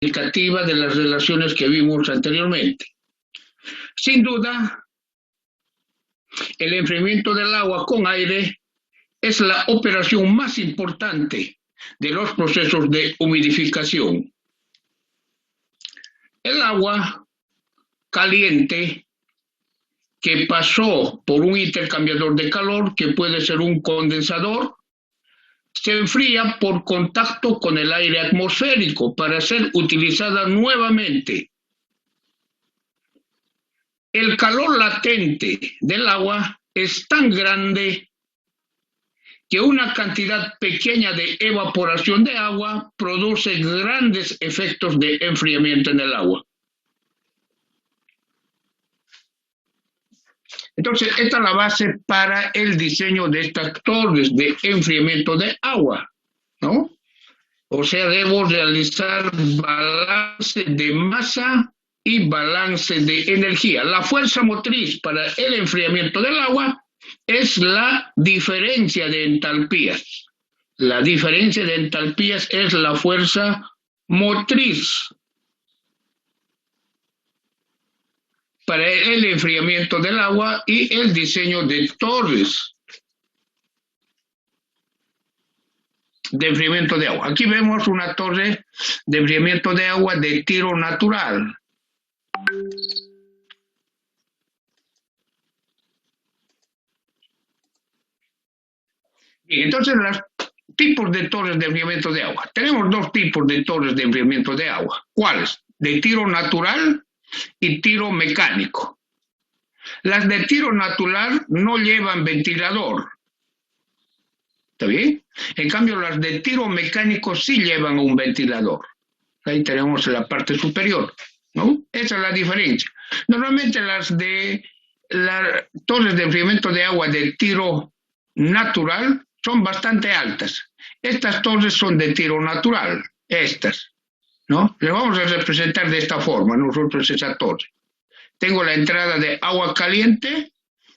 significativa de las relaciones que vimos anteriormente. Sin duda, el enfriamiento del agua con aire es la operación más importante de los procesos de humidificación. El agua caliente que pasó por un intercambiador de calor, que puede ser un condensador, se enfría por contacto con el aire atmosférico para ser utilizada nuevamente. El calor latente del agua es tan grande que una cantidad pequeña de evaporación de agua produce grandes efectos de enfriamiento en el agua. Entonces, esta es la base para el diseño de estas torres de enfriamiento de agua, ¿no? O sea, debo realizar balance de masa y balance de energía. La fuerza motriz para el enfriamiento del agua es la diferencia de entalpías. La diferencia de entalpías es la fuerza motriz para el enfriamiento del agua y el diseño de torres de enfriamiento de agua. Aquí vemos una torre de enfriamiento de agua de tiro natural. Bien, entonces los tipos de torres de enfriamiento de agua. Tenemos dos tipos de torres de enfriamiento de agua. ¿Cuáles? De tiro natural y tiro mecánico. Las de tiro natural no llevan ventilador. ¿Está bien? En cambio, las de tiro mecánico sí llevan un ventilador. Ahí tenemos la parte superior, ¿no? Esa es la diferencia. Normalmente las torres de enfriamiento de agua de tiro natural son bastante altas. Estas torres son de tiro natural, estas, ¿no? Le vamos a representar de esta forma nosotros esa torre. Tengo la entrada de agua caliente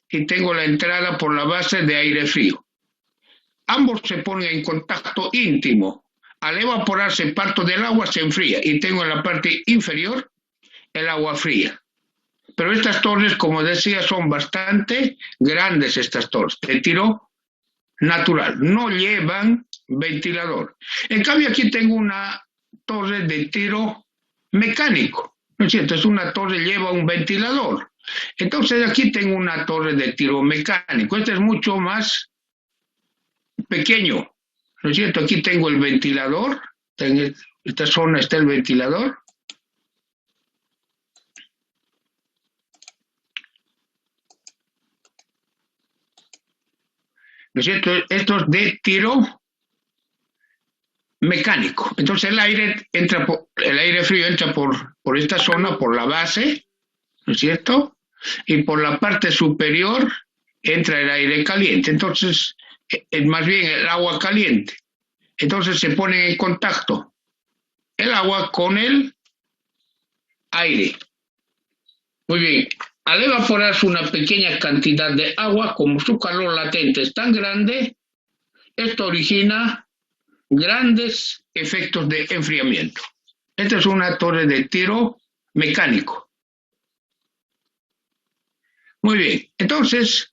y tengo la entrada por la base de aire frío. Ambos se ponen en contacto íntimo. Al evaporarse parte del agua se enfría y tengo en la parte inferior el agua fría. Pero estas torres, como decía, son bastante grandes, estas torres de tiro natural. No llevan ventilador. En cambio, aquí tengo una torre de tiro mecánico. ¿No es cierto? Es una torre, lleva un ventilador. Entonces aquí tengo una torre de tiro mecánico. Esta es mucho más pequeño. ¿No es cierto? Aquí tengo el ventilador. En esta zona está el ventilador. ¿No es cierto? Esto es de tiro mecánico. Entonces el aire frío entra por esta zona, por la base, ¿no es cierto? Y por la parte superior entra el aire caliente. Entonces, es más bien el agua caliente. Entonces se pone en contacto el agua con el aire. Muy bien. Al evaporarse una pequeña cantidad de agua, como su calor latente es tan grande, esto origina grandes efectos de enfriamiento. Esta es una torre de tiro mecánico. Muy bien, entonces,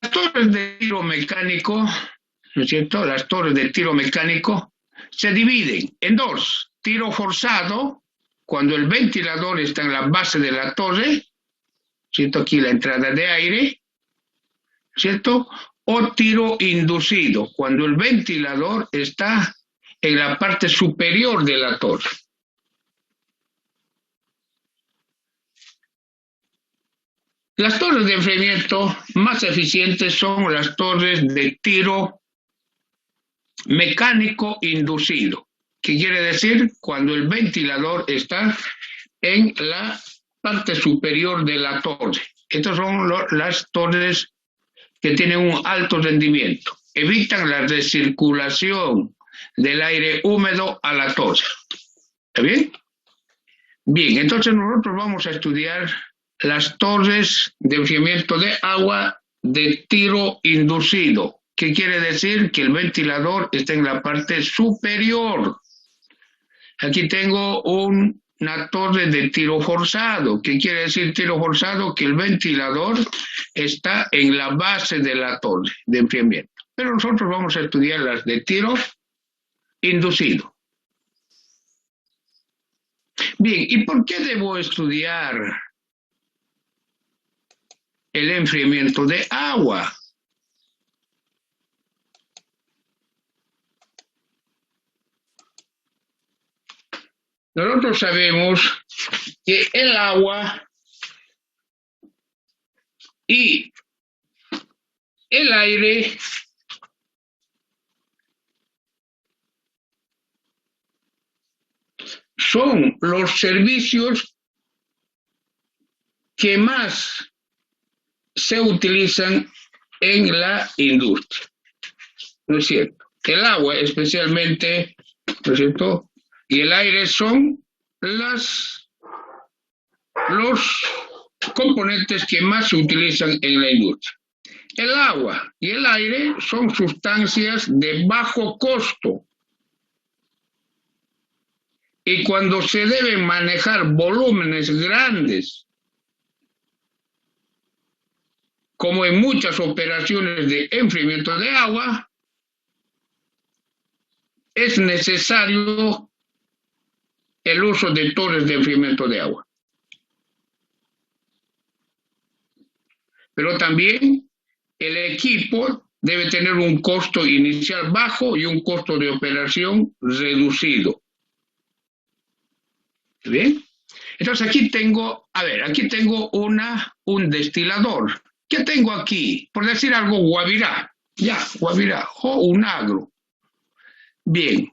las torres de tiro mecánico, ¿no es cierto? Las torres de tiro mecánico se dividen en dos: tiro forzado, cuando el ventilador está en la base de la torre, ¿cierto? Aquí la entrada de aire, ¿cierto? O tiro inducido, cuando el ventilador está en la parte superior de la torre. Las torres de enfriamiento más eficientes son las torres de tiro mecánico inducido. ¿Qué quiere decir? Cuando el ventilador está en la parte superior de la torre. Estas son las torres que tienen un alto rendimiento. Evitan la recirculación del aire húmedo a la torre. ¿Está bien? Bien, entonces nosotros vamos a estudiar las torres de enfriamiento de agua de tiro inducido. ¿Qué quiere decir? Que el ventilador está en la parte superior Aquí tengo una torre de tiro forzado. ¿Qué quiere decir tiro forzado? Que el ventilador está en la base de la torre de enfriamiento. Pero nosotros vamos a estudiar las de tiro inducido. Bien, ¿y por qué debo estudiar el enfriamiento de agua? Nosotros sabemos que el agua y el aire son los servicios que más se utilizan en la industria, ¿no es cierto? El agua especialmente, ¿no es cierto? Y el aire son los componentes que más se utilizan en la industria. El agua y el aire son sustancias de bajo costo. Y cuando se deben manejar volúmenes grandes, como en muchas operaciones de enfriamiento de agua, es necesario el uso de torres de enfriamiento de agua. Pero también el equipo debe tener un costo inicial bajo y un costo de operación reducido. ¿Bien? Entonces aquí tengo, aquí tengo un destilador. ¿Qué tengo aquí? Por decir algo, Guavirá. Ya, Guavirá, o un agro. Bien.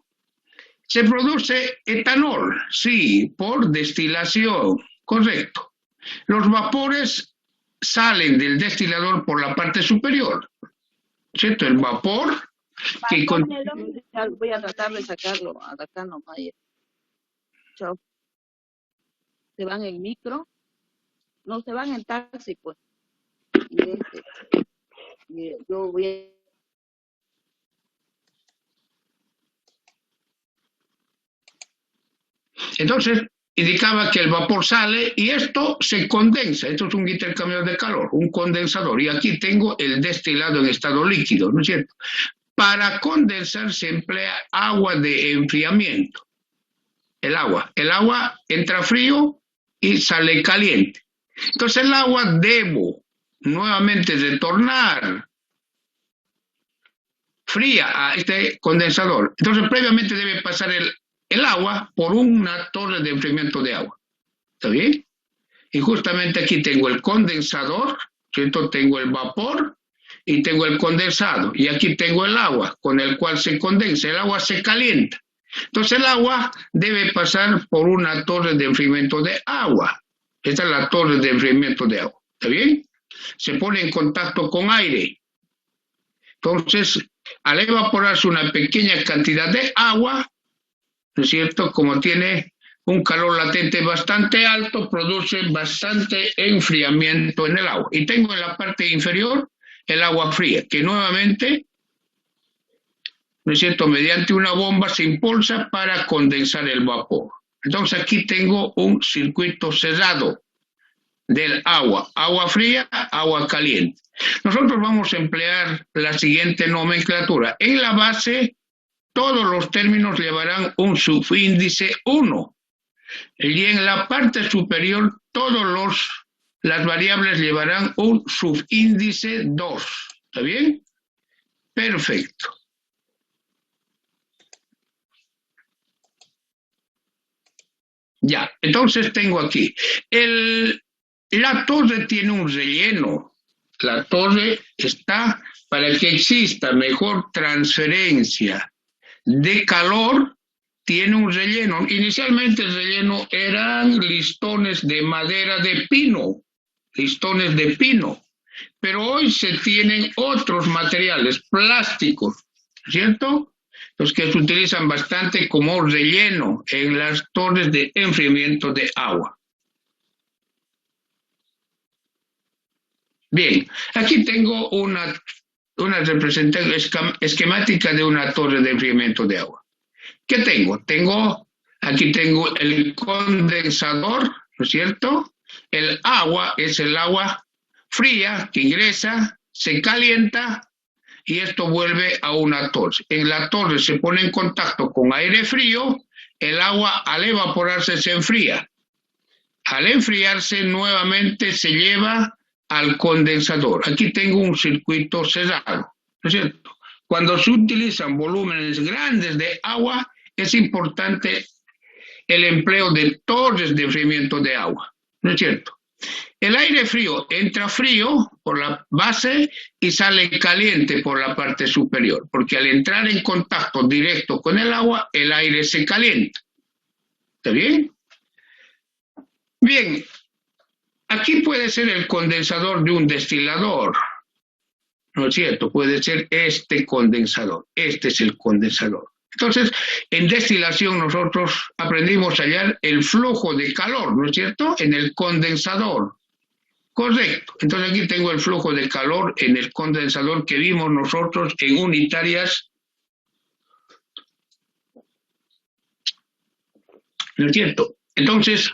¿Se produce etanol? Sí, por destilación, correcto. Los vapores salen del destilador por la parte superior, ¿cierto? El vapor que voy a tratar de sacarlo de acá nomás. Chao. Se van en micro, no se van en taxi, pues. Y yo voy a... Entonces, indicaba que el vapor sale y esto se condensa. Esto es un intercambiador de calor, un condensador. Y aquí tengo el destilado en estado líquido, ¿no es cierto? Para condensar se emplea agua de enfriamiento. El agua entra frío y sale caliente. Entonces el agua debo nuevamente retornar fría a este condensador. Entonces previamente debe pasar el agua por una torre de enfriamiento de agua. ¿Está bien? Y justamente aquí tengo el condensador, ¿cierto? Tengo el vapor y tengo el condensado. Y aquí tengo el agua con el cual se condensa. El agua se calienta. Entonces el agua debe pasar por una torre de enfriamiento de agua. Esta es la torre de enfriamiento de agua. ¿Está bien? Se pone en contacto con aire. Entonces, al evaporarse una pequeña cantidad de agua, ¿no es cierto? Como tiene un calor latente bastante alto, produce bastante enfriamiento en el agua. Y tengo en la parte inferior el agua fría, que nuevamente, ¿no es cierto?, mediante una bomba se impulsa para condensar el vapor. Entonces aquí tengo un circuito cerrado del agua fría, agua caliente. Nosotros vamos a emplear la siguiente nomenclatura. En la base, todos los términos llevarán un subíndice 1. Y en la parte superior, las variables llevarán un subíndice 2. ¿Está bien? Perfecto. Ya, entonces tengo aquí. La torre tiene un relleno. La torre está para que exista mejor transferencia de calor, tiene un relleno. Inicialmente el relleno eran listones de madera de pino, listones de pino, pero hoy se tienen otros materiales, plásticos, ¿cierto? Los que se utilizan bastante como relleno en las torres de enfriamiento de agua. Bien, aquí tengo una representación esquemática de una torre de enfriamiento de agua. ¿Qué tengo? Tengo Aquí tengo el condensador, ¿no es cierto? El agua es el agua fría que ingresa, se calienta y esto vuelve a una torre. En la torre se pone en contacto con aire frío, el agua al evaporarse se enfría. Al enfriarse nuevamente se lleva al condensador. Aquí tengo un circuito cerrado, ¿no es cierto? Cuando se utilizan volúmenes grandes de agua, es importante el empleo de torres de enfriamiento de agua, ¿no es cierto? El aire frío entra frío por la base y sale caliente por la parte superior, porque al entrar en contacto directo con el agua, el aire se calienta. ¿Está bien? Bien, aquí puede ser el condensador de un destilador, ¿no es cierto? Puede ser este condensador, este es el condensador. Entonces, en destilación nosotros aprendimos a hallar el flujo de calor, ¿no es cierto?, en el condensador. Correcto. Entonces aquí tengo el flujo de calor en el condensador que vimos nosotros en unitarias, ¿no es cierto? Entonces,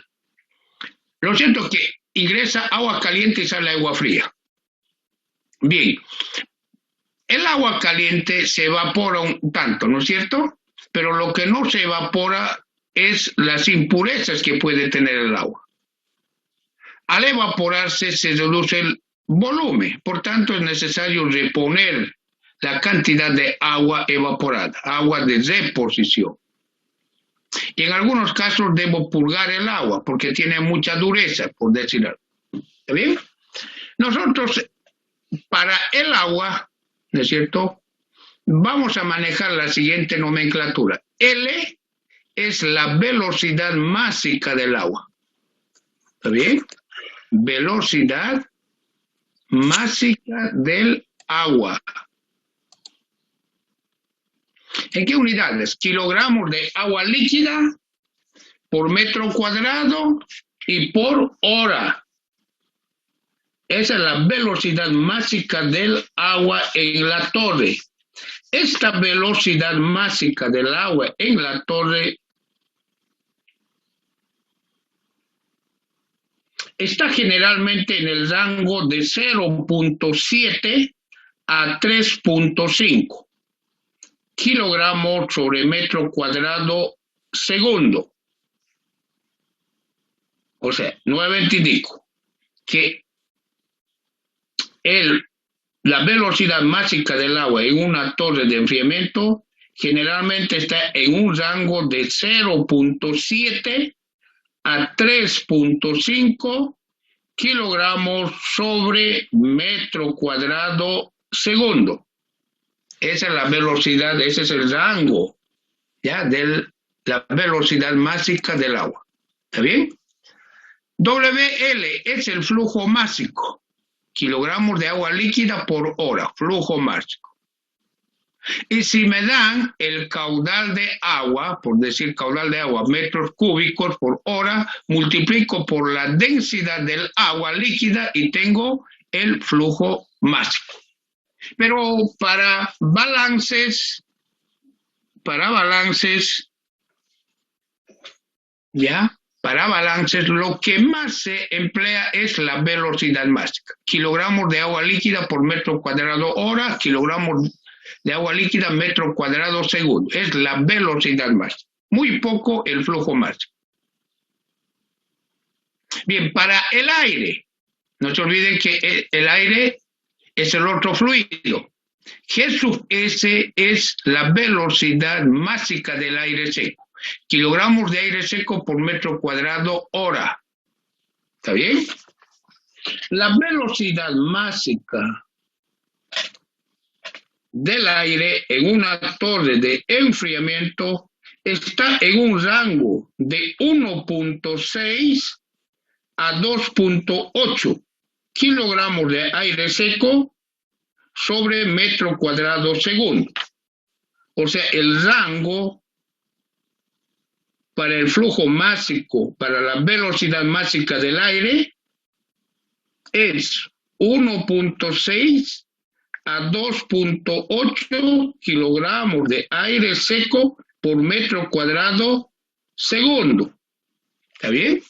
lo cierto es que ingresa agua caliente y sale agua fría. Bien, el agua caliente se evapora un tanto, ¿no es cierto? Pero lo que no se evapora es las impurezas que puede tener el agua. Al evaporarse se reduce el volumen, por tanto es necesario reponer la cantidad de agua evaporada, agua de reposición. Y en algunos casos debo purgar el agua porque tiene mucha dureza, por decir algo. ¿Está bien? Nosotros, para el agua, ¿no es cierto?, vamos a manejar la siguiente nomenclatura. L es la velocidad másica del agua. ¿Está bien? Velocidad másica del agua. ¿En qué unidades? Kilogramos de agua líquida por metro cuadrado y por hora. Esa es la velocidad másica del agua en la torre. Esta velocidad másica del agua en la torre está generalmente en el rango de 0.7 a 3.5 kilogramos sobre metro cuadrado segundo. O sea, nuevamente digo que la velocidad másica del agua en una torre de enfriamiento generalmente está en un rango de 0.7 a 3.5 kilogramos sobre metro cuadrado segundo. Esa es la velocidad, ese es el rango, ¿ya?, de la velocidad másica del agua. ¿Está bien? WL es el flujo másico, kilogramos de agua líquida por hora, flujo másico. Y si me dan el caudal de agua, por decir caudal de agua, metros cúbicos por hora, multiplico por la densidad del agua líquida y tengo el flujo másico. Pero para balances, ¿ya? Para balances lo que más se emplea es la velocidad másica. Kilogramos de agua líquida por metro cuadrado hora, kilogramos de agua líquida metro cuadrado segundo. Es la velocidad máxima. Muy poco el flujo máximo. Bien, para el aire, no se olviden que el aire es el otro fluido. G sub S es la velocidad másica del aire seco. Kilogramos de aire seco por metro cuadrado hora. ¿Está bien? La velocidad másica del aire en una torre de enfriamiento está en un rango de 1.6 a 2.8 kilogramos de aire seco sobre metro cuadrado segundo. O sea, el rango para el flujo másico, para la velocidad másica del aire, es 1.6 a 2.8 kilogramos de aire seco por metro cuadrado segundo. ¿Está bien?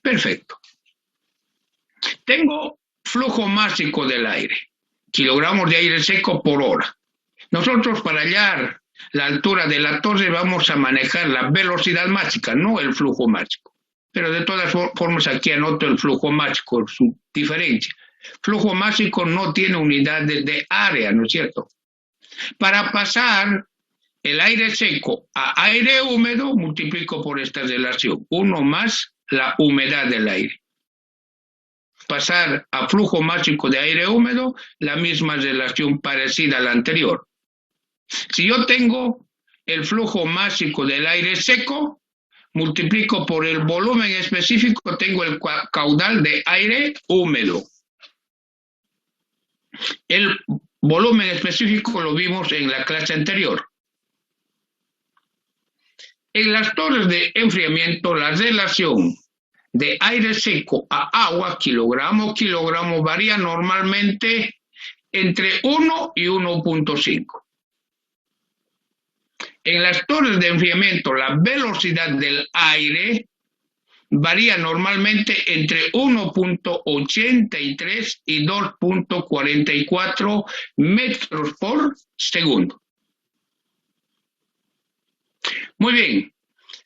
Perfecto. Tengo flujo másico del aire, kilogramos de aire seco por hora. Nosotros para hallar la altura de la torre vamos a manejar la velocidad mágica, no el flujo mágico. Pero de todas formas aquí anoto el flujo mágico, su diferencia. Flujo mágico no tiene unidades de área, ¿no es cierto? Para pasar el aire seco a aire húmedo, multiplico por esta relación, 1 más la humedad del aire. Pasar a flujo mágico de aire húmedo, la misma relación parecida a la anterior. Si yo tengo el flujo mágico del aire seco, multiplico por el volumen específico, tengo el caudal de aire húmedo. El volumen específico lo vimos en la clase anterior. En las torres de enfriamiento, la relación de aire seco a agua, kilogramo, varía normalmente entre 1 y 1.5. En las torres de enfriamiento, la velocidad del aire varía normalmente entre 1.83 y 2.44 metros por segundo. Muy bien,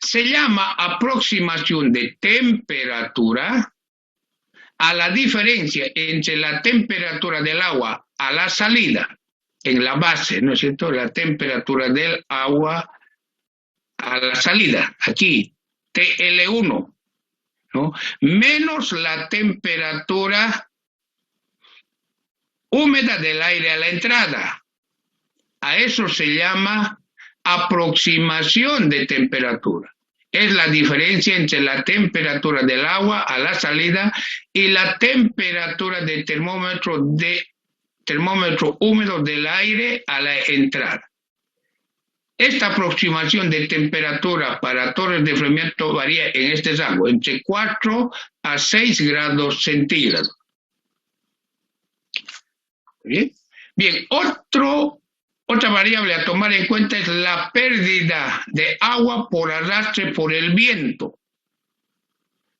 se llama aproximación de temperatura a la diferencia entre la temperatura del agua a la salida, en la base, ¿no es cierto? La temperatura del agua a la salida, aquí, TL1, ¿no? Menos la temperatura húmeda del aire a la entrada. A eso se llama aproximación de temperatura. Es la diferencia entre la temperatura del agua a la salida y la temperatura de termómetro húmedo del aire a la entrada. Esta aproximación de temperatura para torres de enfriamiento varía en este rango, entre 4 a 6 grados centígrados. ¿Bien? Bien, otra variable a tomar en cuenta es la pérdida de agua por arrastre por el viento.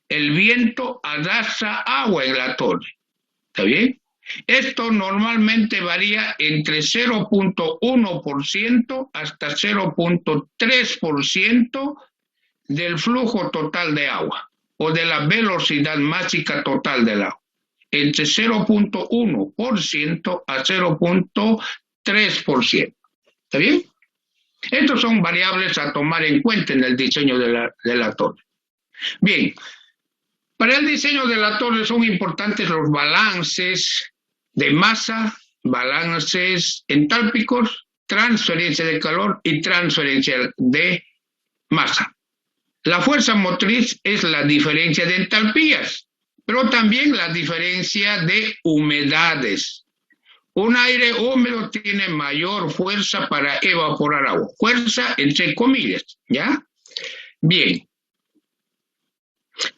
El viento arrastra agua en la torre. ¿Está bien? Esto normalmente varía entre 0.1% hasta 0.3% del flujo total de agua o de la velocidad mágica total del agua. Entre 0.1% a 0.3%. ¿Está bien? Estos son variables a tomar en cuenta en el diseño de la torre. Bien, para el diseño de la torre son importantes los balances de masa, balances entálpicos, transferencia de calor y transferencia de masa. La fuerza motriz es la diferencia de entalpías, pero también la diferencia de humedades. Un aire húmedo tiene mayor fuerza para evaporar agua. Fuerza entre comillas, ¿ya? Bien.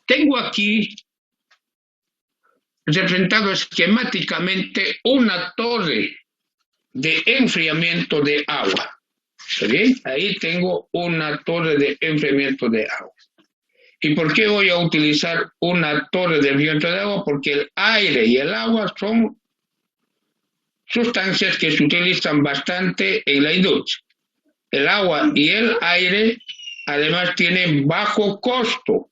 Tengo aquí representado esquemáticamente una torre de enfriamiento de agua. ¿Está bien? Ahí tengo una torre de enfriamiento de agua. ¿Y por qué voy a utilizar una torre de enfriamiento de agua? Porque el aire y el agua son sustancias que se utilizan bastante en la industria. El agua y el aire además tienen bajo costo.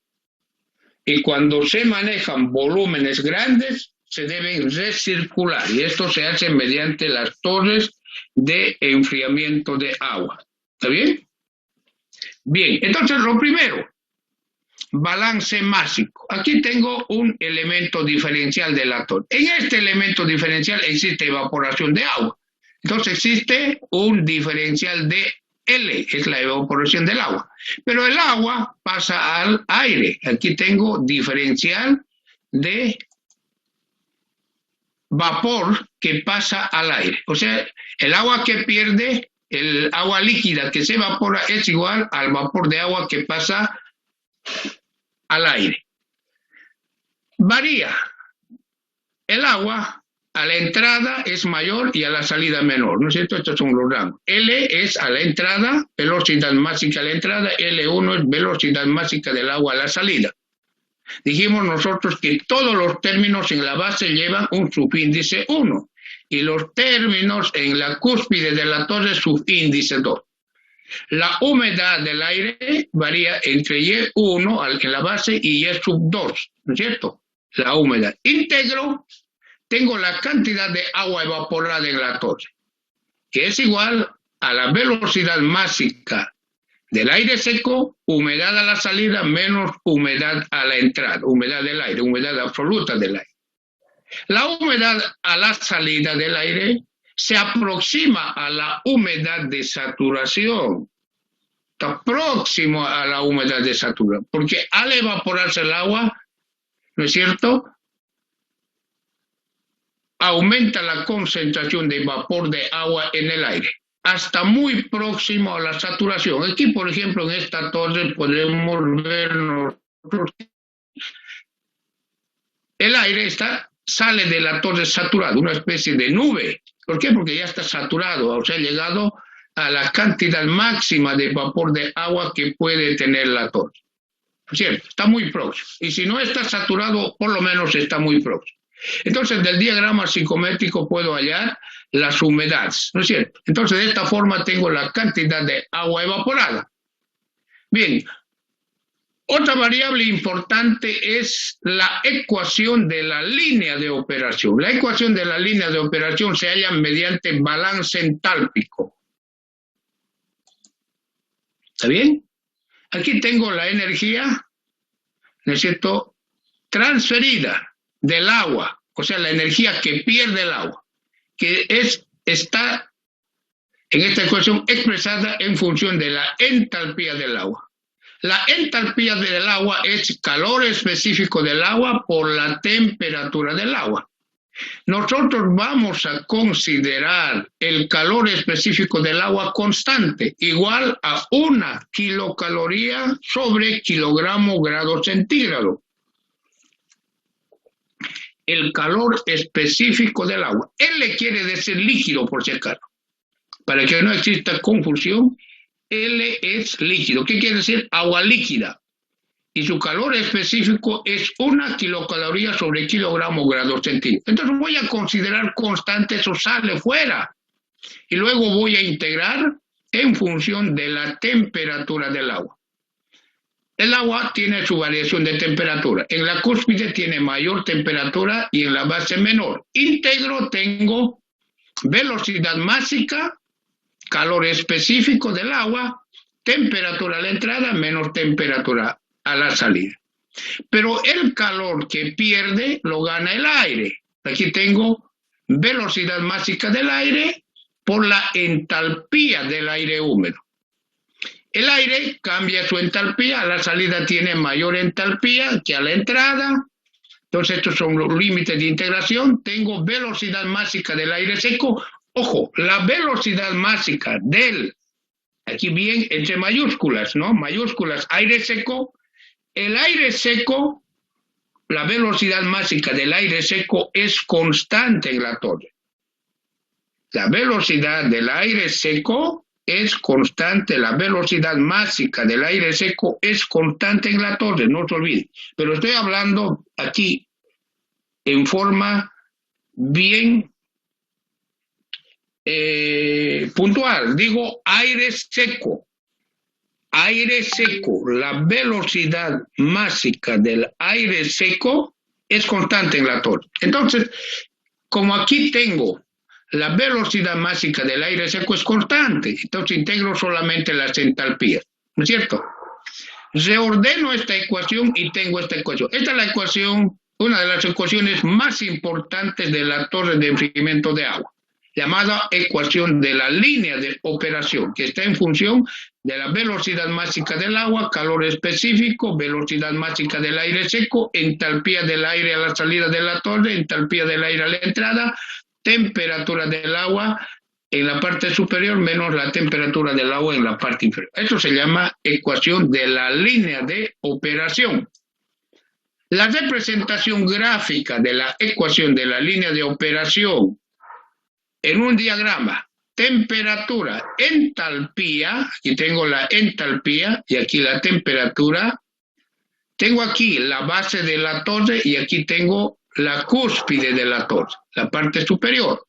Y cuando se manejan volúmenes grandes, se deben recircular. Y esto se hace mediante las torres de enfriamiento de agua. ¿Está bien? Bien, entonces lo primero, balance másico. Aquí tengo un elemento diferencial de la torre. En este elemento diferencial existe evaporación de agua. Entonces existe un diferencial de L, es la evaporación del agua. Pero el agua pasa al aire. Aquí tengo diferencial de vapor que pasa al aire. O sea, el agua que pierde, el agua líquida que se evapora es igual al vapor de agua que pasa al aire. Varía el agua a la entrada es mayor y a la salida menor, ¿no es cierto? Estos son los rangos. L es a la entrada, velocidad máxima a la entrada, L1 es velocidad máxima del agua a la salida. Dijimos nosotros que todos los términos en la base llevan un subíndice 1 y los términos en la cúspide de la torre subíndice 2. La humedad del aire varía entre Y1 en la base y Y sub 2, ¿no es cierto? La humedad. Integro, tengo la cantidad de agua evaporada en la torre, que es igual a la velocidad máxima del aire seco, humedad a la salida menos humedad a la entrada, humedad del aire, humedad absoluta del aire. La humedad a la salida del aire se aproxima a la humedad de saturación, está próximo a la humedad de saturación, porque al evaporarse el agua, ¿no es cierto?, aumenta la concentración de vapor de agua en el aire, hasta muy próximo a la saturación. Aquí, por ejemplo, en esta torre podemos ver nosotros, el aire sale de la torre saturado, una especie de nube. ¿Por qué? Porque ya está saturado, o sea, ha llegado a la cantidad máxima de vapor de agua que puede tener la torre. ¿Cierto? Está muy próximo. Y si no está saturado, por lo menos está muy próximo. Entonces, del diagrama psicométrico puedo hallar las humedades, ¿no es cierto? Entonces, de esta forma tengo la cantidad de agua evaporada. Bien, otra variable importante es la ecuación de la línea de operación. La ecuación de la línea de operación se halla mediante balance entálpico. ¿Está bien? Aquí tengo la energía, ¿no es cierto?, transferida del agua, o sea, la energía que pierde el agua, que está en esta ecuación expresada en función de la entalpía del agua. La entalpía del agua es calor específico del agua por la temperatura del agua. Nosotros vamos a considerar el calor específico del agua constante, igual a 1 kilocaloría sobre kilogramo grado centígrado. El calor específico del agua. L quiere decir líquido, por si acaso. Para que no exista confusión, L es líquido. ¿Qué quiere decir? Agua líquida. Y su calor específico es 1 kilocaloría sobre kilogramo grado centígrado. Entonces voy a considerar constante, eso sale fuera. Y luego voy a integrar en función de la temperatura del agua. El agua tiene su variación de temperatura. En la cúspide tiene mayor temperatura y en la base menor. Integro, tengo velocidad máxima, calor específico del agua, temperatura a la entrada menos temperatura a la salida. Pero el calor que pierde lo gana el aire. Aquí tengo velocidad máxima del aire por la entalpía del aire húmedo. El aire cambia su entalpía, a la salida tiene mayor entalpía que a la entrada. Entonces estos son los límites de integración. Tengo velocidad máxima del aire seco. Ojo, la velocidad máxima del, aquí bien entre mayúsculas, ¿no? Mayúsculas, aire seco. El aire seco, la velocidad máxima del aire seco es constante en la torre. La velocidad del aire seco es constante, la velocidad máxima del aire seco es constante en la torre, no se olviden. Pero estoy hablando aquí en forma bien puntual. Digo aire seco, la velocidad máxima del aire seco es constante en la torre. Entonces, como aquí tengo la velocidad máxima del aire seco es constante, entonces integro solamente las entalpías, ¿no es cierto? Reordeno esta ecuación y tengo esta ecuación. Esta es la ecuación, una de las ecuaciones más importantes de la torre de enfriamiento de agua, llamada ecuación de la línea de operación, que está en función de la velocidad máxima del agua, calor específico, velocidad máxima del aire seco, entalpía del aire a la salida de la torre, entalpía del aire a la entrada, temperatura del agua en la parte superior menos la temperatura del agua en la parte inferior. Esto se llama ecuación de la línea de operación. La representación gráfica de la ecuación de la línea de operación en un diagrama, temperatura, entalpía, aquí tengo la entalpía y aquí la temperatura, tengo aquí la base de la torre y aquí tengo la cúspide de la torre, la parte superior.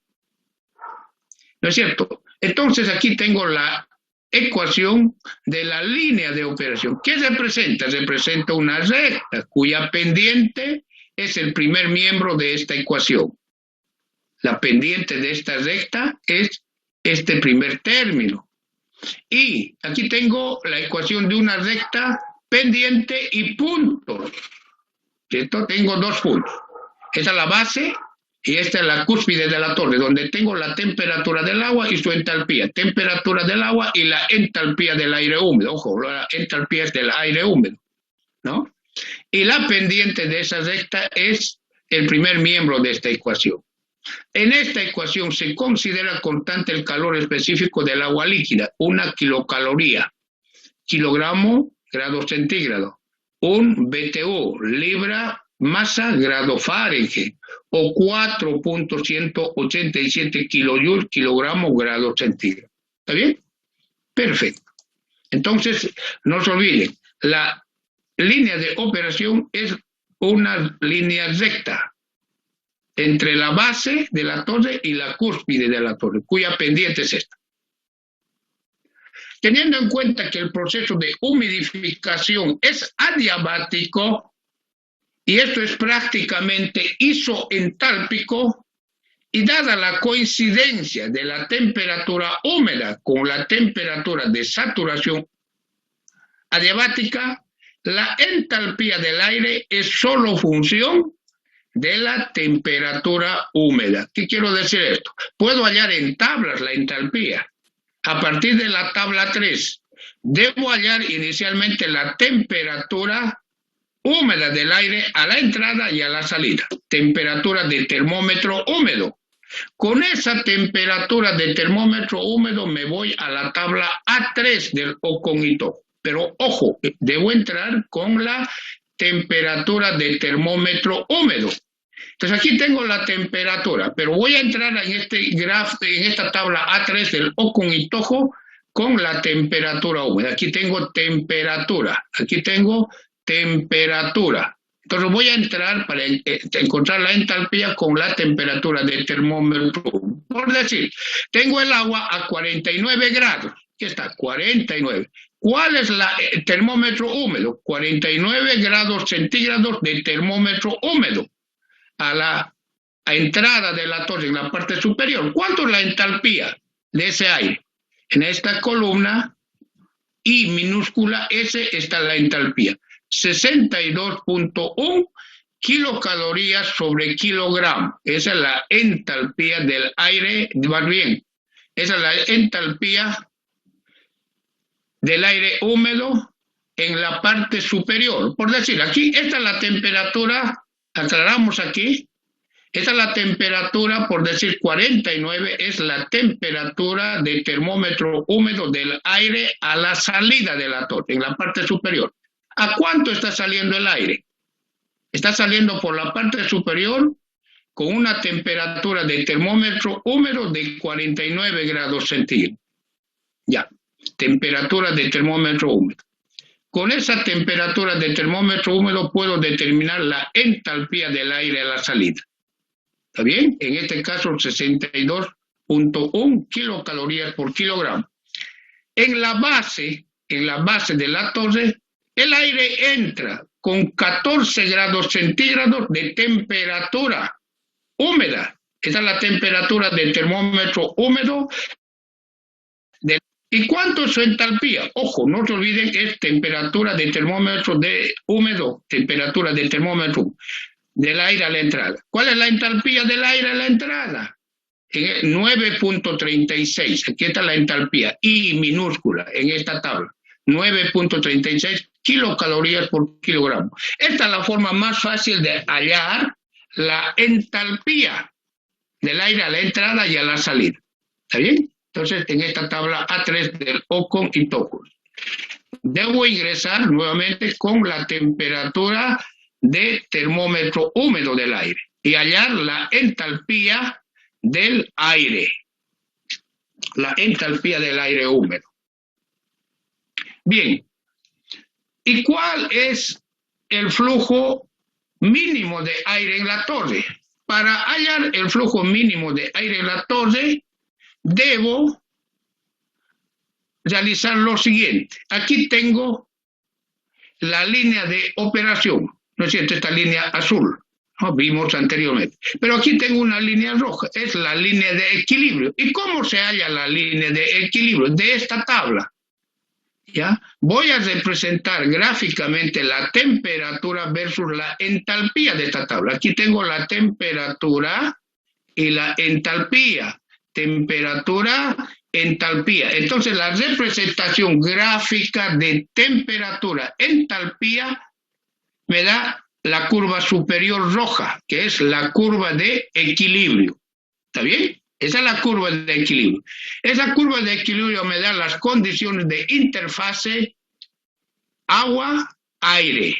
¿No es cierto? Entonces aquí tengo la ecuación de la línea de operación. ¿Qué representa? Representa una recta cuya pendiente es el primer miembro de esta ecuación. La pendiente de esta recta es este primer término. Y aquí tengo la ecuación de una recta pendiente y puntos. ¿Cierto? Tengo dos puntos. Esta es la base y esta es la cúspide de la torre, donde tengo la temperatura del agua y su entalpía. Temperatura del agua y la entalpía del aire húmedo. Ojo, la entalpía es del aire húmedo, ¿no? Y la pendiente de esa recta es el primer miembro de esta ecuación. En esta ecuación se considera constante el calor específico del agua líquida, 1 kilocaloría, kilogramo, grado centígrado, un BTU, libra, masa, grado Fahrenheit, o 4.187 kilojoules, kilogramo, grado centígrado. ¿Está bien? Perfecto. Entonces, no se olviden, la línea de operación es una línea recta entre la base de la torre y la cúspide de la torre, cuya pendiente es esta. Teniendo en cuenta que el proceso de humidificación es adiabático, y esto es prácticamente isoentálpico, y dada la coincidencia de la temperatura húmeda con la temperatura de saturación adiabática, la entalpía del aire es solo función de la temperatura húmeda. ¿Qué quiero decir esto? Puedo hallar en tablas la entalpía. A partir de la tabla 3, debo hallar inicialmente la temperatura húmeda del aire a la entrada y a la salida. Temperatura de termómetro húmedo. Con esa temperatura de termómetro húmedo me voy a la tabla A3 del Ocon-Itojo. Pero ojo, debo entrar con la temperatura de termómetro húmedo. Entonces aquí tengo la temperatura, pero voy a entrar en esta tabla A3 del Ocon-Itojo con la temperatura húmeda. Aquí tengo temperatura, aquí tengo temperatura. Entonces voy a entrar para encontrar la entalpía con la temperatura de termómetro. Por decir, tengo el agua a 49 grados. Aquí está, 49. ¿Cuál es el termómetro húmedo? 49 grados centígrados de termómetro húmedo a la entrada de la torre en la parte superior. ¿Cuánto es la entalpía de ese aire? En esta columna I minúscula S está la entalpía. 62.1 kilocalorías sobre kilogramo. Esa es la entalpía del aire, más bien, esa es la entalpía del aire húmedo en la parte superior. Por decir, aquí, esta es la temperatura, aclaramos aquí, esta es la temperatura, por decir 49, es la temperatura de termómetro húmedo del aire a la salida de la torre, en la parte superior. ¿A cuánto está saliendo el aire? Está saliendo por la parte superior con una temperatura de termómetro húmedo de 49 grados centígrados. Ya, temperatura de termómetro húmedo. Con esa temperatura de termómetro húmedo puedo determinar la entalpía del aire a la salida. ¿Está bien? En este caso 62.1 kilocalorías por kilogramo. En la base de la torre, el aire entra con 14 grados centígrados de temperatura húmeda. Esa es la temperatura del termómetro húmedo. ¿Y cuánto es su entalpía? Ojo, no se olviden, es temperatura de termómetro húmedo, temperatura del termómetro del aire a la entrada. ¿Cuál es la entalpía del aire a la entrada? 9.36. Aquí está la entalpía, I minúscula, en esta tabla. 9.36 kilocalorías por kilogramo. Esta es la forma más fácil de hallar la entalpía del aire a la entrada y a la salida. ¿Está bien? Entonces, en esta tabla A3 del Ocon-Itojo, debo ingresar nuevamente con la temperatura de termómetro húmedo del aire y hallar la entalpía del aire. La entalpía del aire húmedo. Bien. ¿Y cuál es el flujo mínimo de aire en la torre? Para hallar el flujo mínimo de aire en la torre, debo realizar lo siguiente. Aquí tengo la línea de operación, ¿no es cierto? Esta línea azul, ¿no? Vimos anteriormente. Pero aquí tengo una línea roja, es la línea de equilibrio. ¿Y cómo se halla la línea de equilibrio? De esta tabla. ¿Ya? Voy a representar gráficamente la temperatura versus la entalpía de esta tabla. Aquí tengo la temperatura y la entalpía. Temperatura, entalpía. Entonces la representación gráfica de temperatura, entalpía, me da la curva superior roja, que es la curva de equilibrio. ¿Está bien? Esa es la curva de equilibrio. Esa curva de equilibrio me da las condiciones de interfase agua-aire.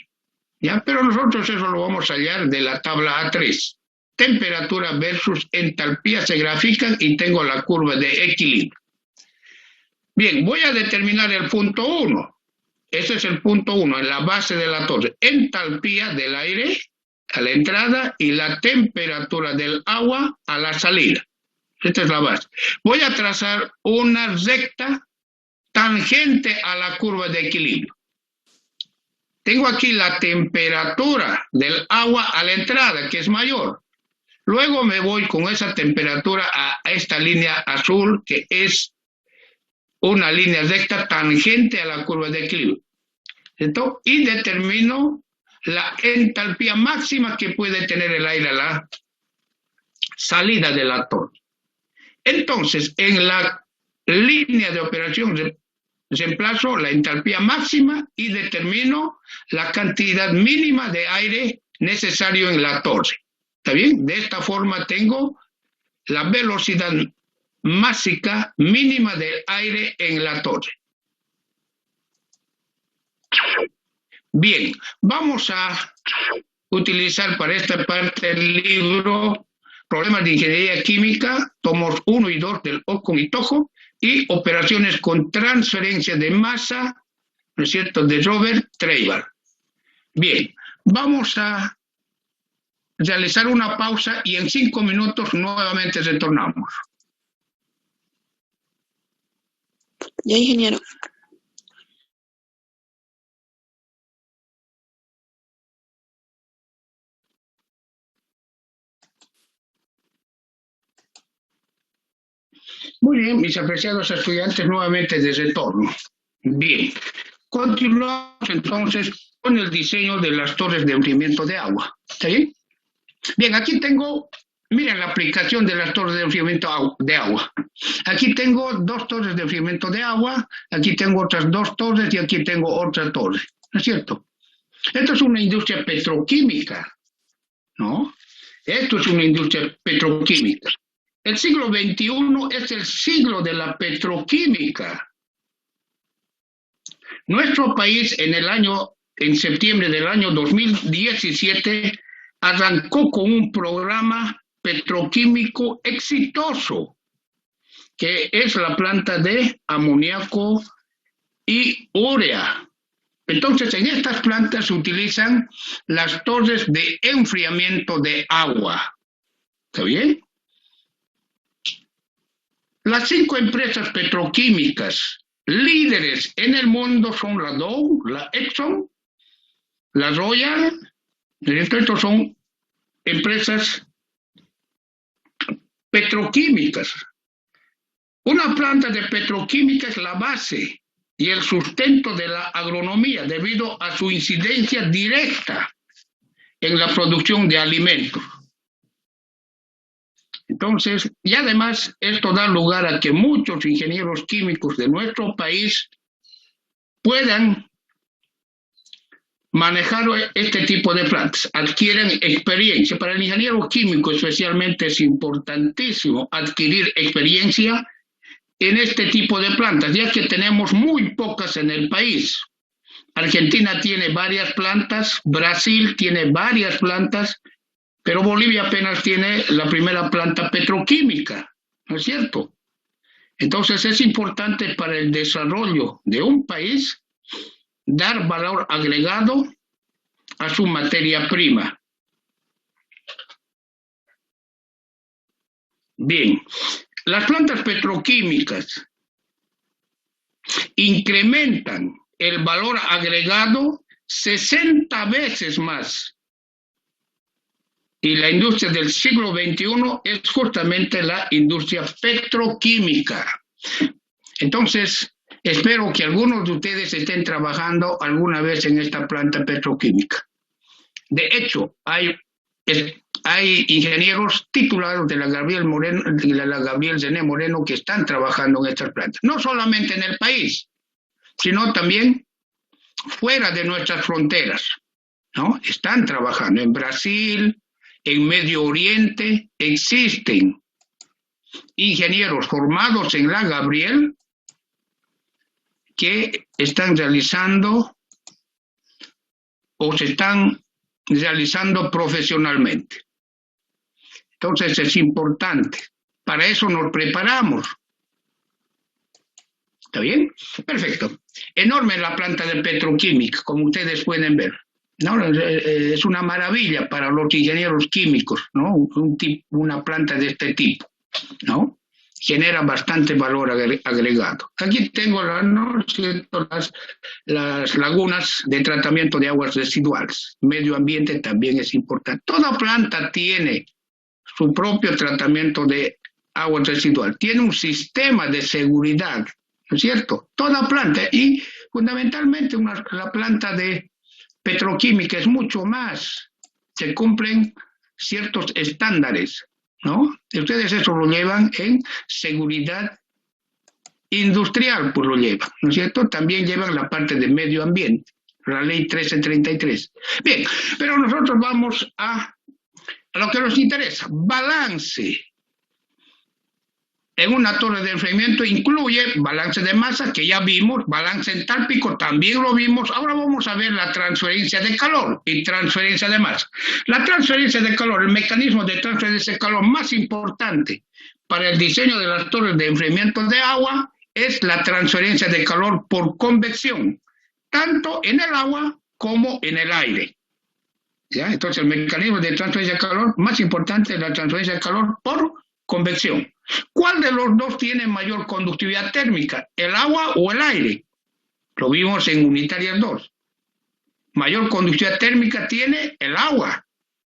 ¿Ya? Pero nosotros eso lo vamos a hallar de la tabla A3. Temperatura versus entalpía se grafican y tengo la curva de equilibrio. Bien, voy a determinar el punto 1. Ese es el punto 1, en la base de la torre. Entalpía del aire a la entrada y la temperatura del agua a la salida. Esta es la base. Voy a trazar una recta tangente a la curva de equilibrio. Tengo aquí la temperatura del agua a la entrada, que es mayor. Luego me voy con esa temperatura a esta línea azul, que es una línea recta tangente a la curva de equilibrio. ¿Cierto? Y determino la entalpía máxima que puede tener el aire a la salida de la torre. Entonces, en la línea de operación reemplazo la entalpía máxima y determino la cantidad mínima de aire necesario en la torre. ¿Está bien? De esta forma tengo la velocidad máxima mínima del aire en la torre. Bien, vamos a utilizar para esta parte del libro Problemas de Ingeniería Química, tomos 1 y 2 del Ocon y Tojo, y operaciones con transferencia de masa, ¿no es cierto?, de Robert Treiber. Bien, vamos a realizar una pausa y en 5 minutos nuevamente retornamos. Ya, ingeniero. Muy bien, mis apreciados estudiantes, nuevamente de retorno. Bien, continuamos entonces con el diseño de las torres de enfriamiento de agua. ¿Está bien? Bien, aquí tengo, miren la aplicación de las torres de enfriamiento de agua. Aquí tengo 2 torres de enfriamiento de agua, aquí tengo otras 2 torres y aquí tengo otra torre. ¿No es cierto? Esto es una industria petroquímica, ¿no? Esto es una industria petroquímica. El siglo XXI es el siglo de la petroquímica. Nuestro país en septiembre del año 2017 arrancó con un programa petroquímico exitoso, que es la planta de amoníaco y urea. Entonces, en estas plantas se utilizan las torres de enfriamiento de agua. ¿Está bien? Las 5 empresas petroquímicas líderes en el mundo son la Dow, la Exxon, la Royal. Estos son empresas petroquímicas. Una planta de petroquímica es la base y el sustento de la agronomía debido a su incidencia directa en la producción de alimentos. Entonces, y además esto da lugar a que muchos ingenieros químicos de nuestro país puedan manejar este tipo de plantas, adquieren experiencia. Para el ingeniero químico especialmente es importantísimo adquirir experiencia en este tipo de plantas, ya que tenemos muy pocas en el país. Argentina tiene varias plantas, Brasil tiene varias plantas, pero Bolivia apenas tiene la primera planta petroquímica, ¿no es cierto? Entonces es importante para el desarrollo de un país dar valor agregado a su materia prima. Bien, las plantas petroquímicas incrementan el valor agregado 60 veces más. Y la industria del siglo XXI es justamente la industria petroquímica. Entonces, espero que algunos de ustedes estén trabajando alguna vez en esta planta petroquímica. De hecho, hay ingenieros titulados de la Gabriel Zené Moreno que están trabajando en estas plantas. No solamente en el país, sino también fuera de nuestras fronteras, ¿no? Están trabajando en Brasil, en Medio Oriente. Existen ingenieros formados en la Gabriel que están realizando o se están realizando profesionalmente. Entonces es importante. Para eso nos preparamos. ¿Está bien? Perfecto. Enorme la planta de petroquímica, como ustedes pueden ver, ¿no? Es una maravilla para los ingenieros químicos, ¿no? Una planta de este tipo, ¿no? Genera bastante valor agregado. Aquí tengo las lagunas de tratamiento de aguas residuales. Medio ambiente también es importante. Toda planta tiene su propio tratamiento de aguas residuales. Tiene un sistema de seguridad, ¿no es cierto? Toda planta, y fundamentalmente la planta de petroquímica es mucho más. Se cumplen ciertos estándares, ¿no? Y ustedes eso lo llevan en seguridad industrial, pues lo llevan, ¿no es cierto? También llevan la parte de medio ambiente, la ley 1333. Bien, pero nosotros vamos a lo que nos interesa, balance. En una torre de enfriamiento incluye balance de masa, que ya vimos, balance entálpico, también lo vimos. Ahora vamos a ver la transferencia de calor y transferencia de masa. La transferencia de calor, el mecanismo de transferencia de calor más importante para el diseño de las torres de enfriamiento de agua es la transferencia de calor por convección, tanto en el agua como en el aire. ¿Ya? Entonces el mecanismo de transferencia de calor más importante es la transferencia de calor por convección. ¿Cuál de los dos tiene mayor conductividad térmica, el agua o el aire? Lo vimos en Unitarias 2. Mayor conductividad térmica tiene el agua.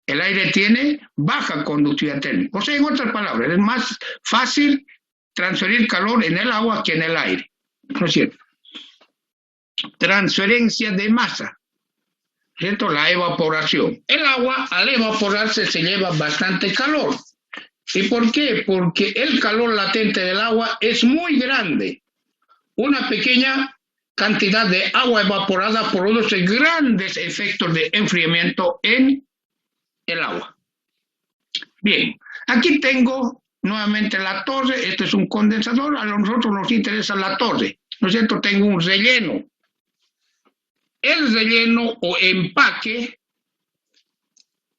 El aire tiene baja conductividad térmica. O sea, en otras palabras, es más fácil transferir calor en el agua que en el aire. ¿No es cierto? Transferencia de masa. ¿Cierto? La evaporación. El agua, al evaporarse, se lleva bastante calor. ¿Y por qué? Porque el calor latente del agua es muy grande. Una pequeña cantidad de agua evaporada produce grandes efectos de enfriamiento en el agua. Bien, aquí tengo nuevamente la torre. Este es un condensador. A nosotros nos interesa la torre, ¿no es cierto? Tengo un relleno. El relleno o empaque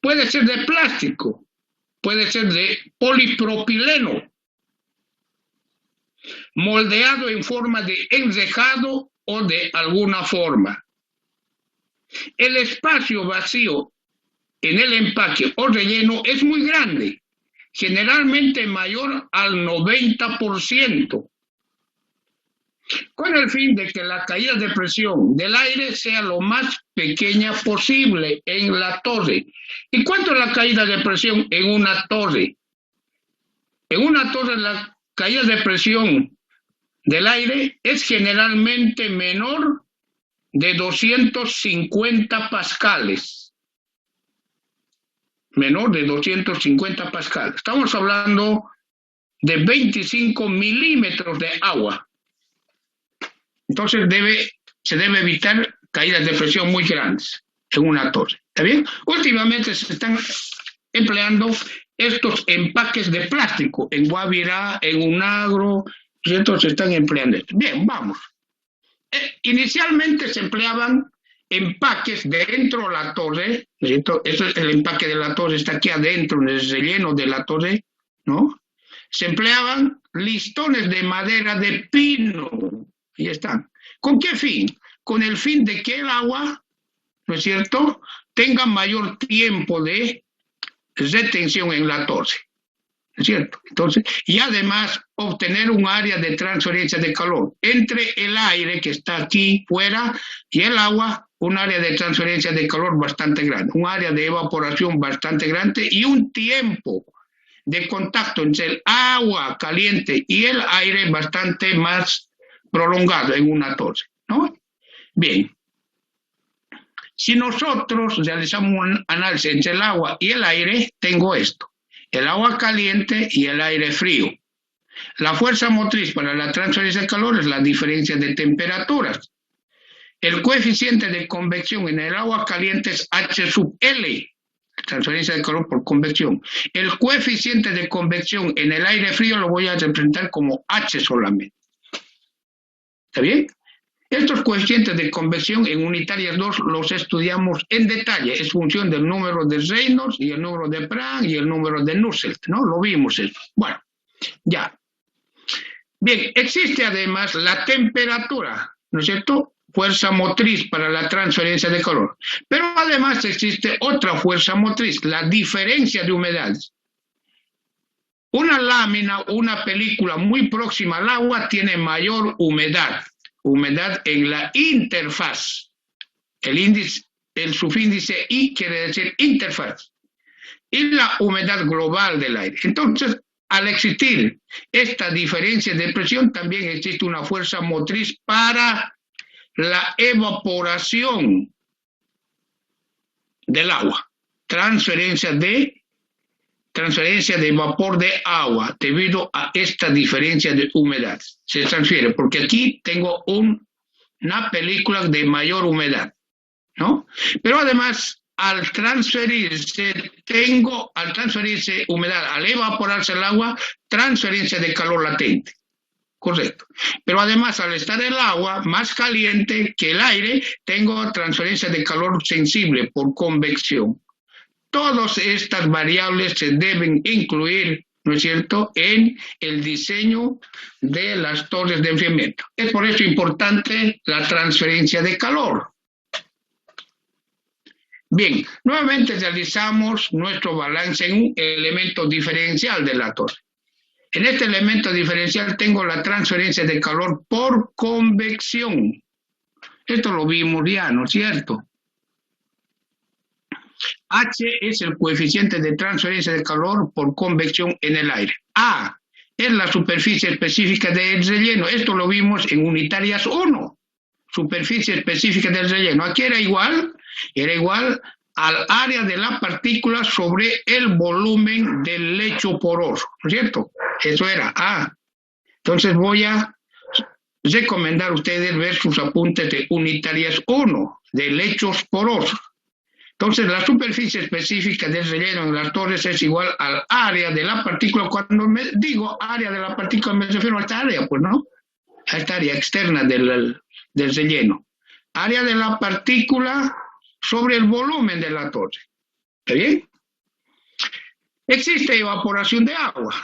puede ser de plástico, puede ser de polipropileno, moldeado en forma de enrejado o de alguna forma. El espacio vacío en el empaque o relleno es muy grande, generalmente mayor al 90%, con el fin de que la caída de presión del aire sea lo más pequeña posible en la torre. ¿Y cuánto es la caída de presión en una torre? En una torre la caída de presión del aire es generalmente menor de 250 pascales. Menor de 250 pascales. Estamos hablando de 25 milímetros de agua. Entonces se debe evitar caídas de presión muy grandes en una torre. ¿Está bien? Últimamente se están empleando estos empaques de plástico en Guavirá, en Unagro, ¿cierto? Se están empleando esto. Bien, vamos. Inicialmente se empleaban empaques dentro de la torre, ¿no es cierto? Eso es el empaque de la torre, está aquí adentro, en el relleno de la torre, ¿no? Se empleaban listones de madera de pino, ahí están. ¿Con qué fin? Con el fin de que el agua, ¿no es cierto?, tenga mayor tiempo de retención en la torre, ¿no es cierto? Entonces, y además obtener un área de transferencia de calor entre el aire que está aquí fuera y el agua, un área de transferencia de calor bastante grande, un área de evaporación bastante grande y un tiempo de contacto entre el agua caliente y el aire bastante más prolongado en una torre, ¿no? Bien, si nosotros realizamos un análisis entre el agua y el aire, tengo esto, el agua caliente y el aire frío. La fuerza motriz para la transferencia de calor es la diferencia de temperaturas. El coeficiente de convección en el agua caliente es H sub L, transferencia de calor por convección. El coeficiente de convección en el aire frío lo voy a representar como H solamente. ¿Está bien? Estos coeficientes de convección en unitarias 2 los estudiamos en detalle. Es función del número de Reynolds y el número de Planck y el número de Nusselt, ¿no? Lo vimos eso. Bueno, ya. Bien, existe además la temperatura, ¿no es cierto?, fuerza motriz para la transferencia de calor. Pero además existe otra fuerza motriz, la diferencia de humedades. Una lámina, una película muy próxima al agua tiene mayor humedad en la interfaz. El subíndice I quiere decir interfaz. Y la humedad global del aire. Entonces, al existir esta diferencia de presión, también existe una fuerza motriz para la evaporación del agua, transferencia de vapor de agua debido a esta diferencia de humedad. Se transfiere, porque aquí tengo una película de mayor humedad, ¿no? Pero además, al transferirse humedad, al evaporarse el agua, transferencia de calor latente. Correcto. Pero además, al estar el agua más caliente que el aire, tengo transferencia de calor sensible por convección. Todas estas variables se deben incluir, ¿no es cierto?, en el diseño de las torres de enfriamiento. Es por eso importante la transferencia de calor. Bien, nuevamente realizamos nuestro balance en un elemento diferencial de la torre. En este elemento diferencial tengo la transferencia de calor por convección. Esto lo vimos ya, ¿no es cierto? H es el coeficiente de transferencia de calor por convección en el aire. A es la superficie específica del relleno. Esto lo vimos en unitarias 1. Superficie específica del relleno. Aquí era igual al área de la partícula sobre el volumen del lecho poroso, ¿no es cierto? Eso era A. Entonces voy a recomendar a ustedes ver sus apuntes de unitarias 1, de lechos porosos. Entonces la superficie específica del relleno en las torres es igual al área de la partícula. Cuando me digo área de la partícula me refiero a esta área, pues, ¿no? A esta área externa del relleno. Área de la partícula sobre el volumen de la torre. ¿Está bien? Existe evaporación de agua.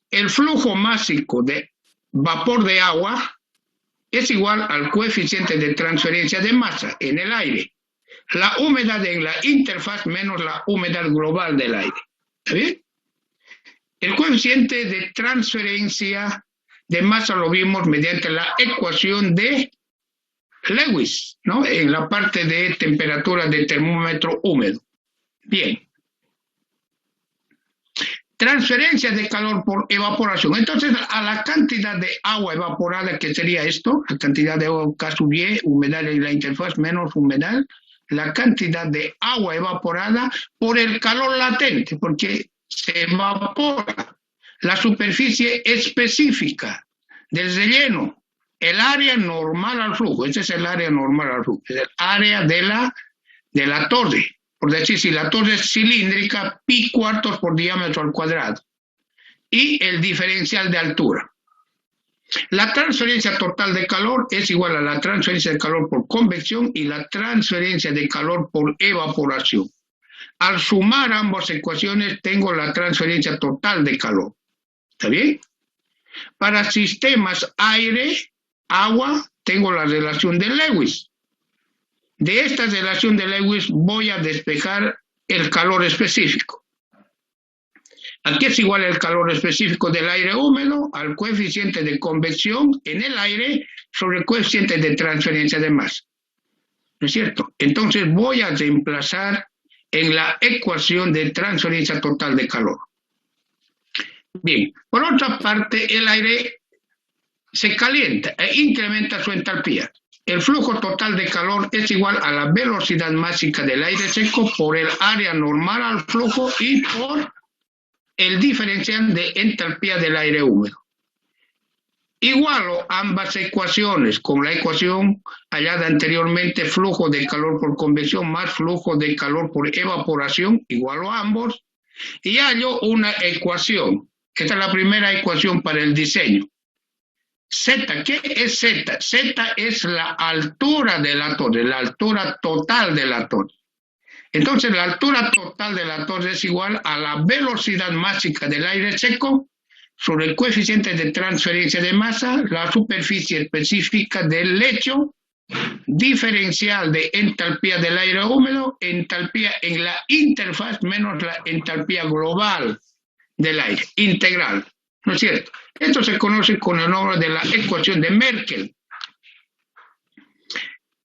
El flujo másico de vapor de agua es igual al coeficiente de transferencia de masa en el aire. La humedad en la interfaz menos la humedad global del aire. ¿Está bien? El coeficiente de transferencia de masa lo vimos mediante la ecuación de Lewis, ¿no? En la parte de temperatura de termómetro húmedo. Bien. Transferencia de calor por evaporación. Entonces, a la cantidad de agua evaporada, que sería esto, la cantidad de agua K sub Y, humedad en la interfaz menos humedad, la cantidad de agua evaporada por el calor latente, porque se evapora la superficie específica del relleno, el área normal al flujo. Ese es el área normal al flujo, es el área de la torre. Por decir, si la torre es cilíndrica, pi cuartos por diámetro al cuadrado. Y el diferencial de altura. La transferencia total de calor es igual a la transferencia de calor por convección y la transferencia de calor por evaporación. Al sumar ambas ecuaciones tengo la transferencia total de calor. ¿Está bien? Para sistemas aire-agua tengo la relación de Lewis. De esta relación de Lewis voy a despejar el calor específico. Aquí es igual el calor específico del aire húmedo al coeficiente de convección en el aire sobre el coeficiente de transferencia de masa. ¿No es cierto? Entonces voy a reemplazar en la ecuación de transferencia total de calor. Bien, por otra parte, el aire se calienta e incrementa su entalpía. El flujo total de calor es igual a la velocidad máxima del aire seco por el área normal al flujo y por el diferencial de entalpía del aire húmedo. Igualo ambas ecuaciones con la ecuación hallada anteriormente, flujo de calor por convección más flujo de calor por evaporación, igualo ambos, y hallo una ecuación. Esta es la primera ecuación para el diseño. Z, ¿qué es Z? Z es la altura de la torre, la altura total de la torre. Entonces la altura total de la torre es igual a la velocidad máxima del aire seco sobre el coeficiente de transferencia de masa, la superficie específica del lecho, diferencial de entalpía del aire húmedo, entalpía en la interfaz menos la entalpía global del aire, integral, ¿no es cierto? Esto se conoce con el nombre de la ecuación de Merkel.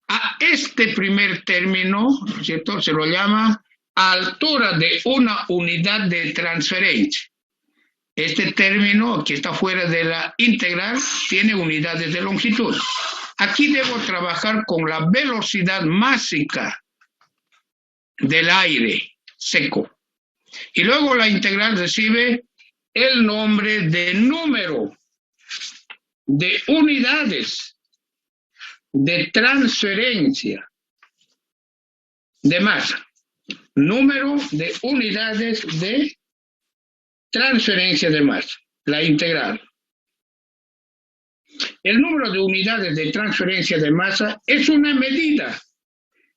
A este primer término, ¿no es cierto?, se lo llama altura de una unidad de transferencia. Este término, que está fuera de la integral, tiene unidades de longitud. Aquí debo trabajar con la velocidad máxima del aire seco. Y luego la integral recibe el nombre de número de unidades de transferencia de masa. Número de unidades de transferencia de masa, la integral. El número de unidades de transferencia de masa es una medida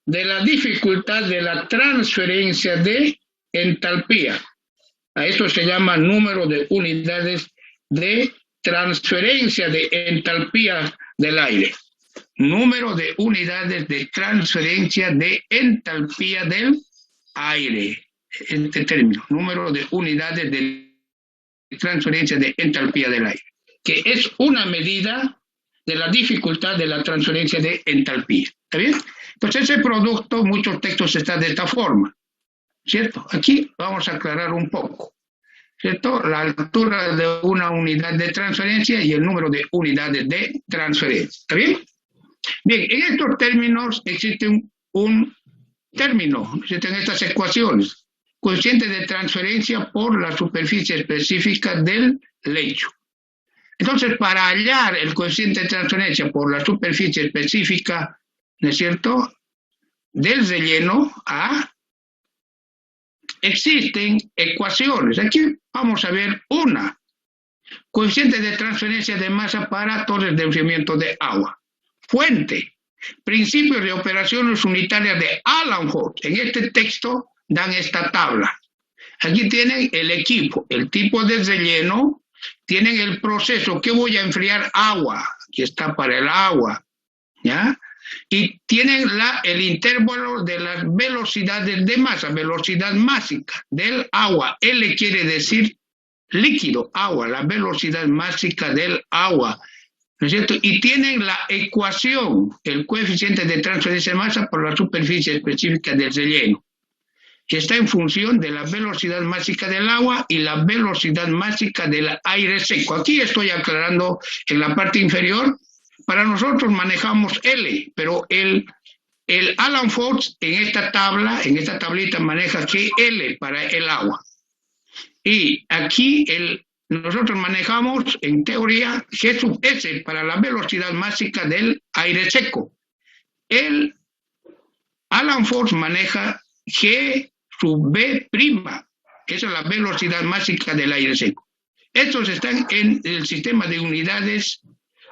de la dificultad de la transferencia de entalpía. A esto se llama número de unidades de transferencia de entalpía del aire. Número de unidades de transferencia de entalpía del aire. Este término, número de unidades de transferencia de entalpía del aire, que es una medida de la dificultad de la transferencia de entalpía. ¿Está bien? Entonces ese producto, muchos textos están de esta forma, ¿cierto? Aquí vamos a aclarar un poco, ¿cierto? La altura de una unidad de transferencia y el número de unidades de transferencia. ¿Está bien? Bien, en estos términos existe un término, existen estas ecuaciones. Coeficiente de transferencia por la superficie específica del lecho. Entonces, para hallar el coeficiente de transferencia por la superficie específica, ¿no es cierto?, del relleno A, existen ecuaciones. Aquí vamos a ver una. Coeficiente de transferencia de masa para torres de enfriamiento de agua. Fuente. Principios de operaciones unitarias de Alan Fox. En este texto dan esta tabla. Aquí tienen el equipo, el tipo de relleno, tienen el proceso que voy a enfriar agua, aquí está para el agua, ¿ya? Y tienen el intervalo de las velocidades de masa, velocidad máxima del agua. L quiere decir líquido, agua, la velocidad máxima del agua, ¿no es cierto? Y tienen la ecuación, el coeficiente de transferencia de masa por la superficie específica del relleno, que está en función de la velocidad máxima del agua y la velocidad máxima del aire seco. Aquí estoy aclarando en la parte inferior. Para nosotros manejamos L, pero el Alan Fox en esta tabla, en esta tablita maneja GL para el agua. Y aquí nosotros manejamos en teoría G sub S para la velocidad máxima del aire seco. El Alan Fox maneja G sub B', esa es la velocidad máxima del aire seco. Estos están en el sistema de unidades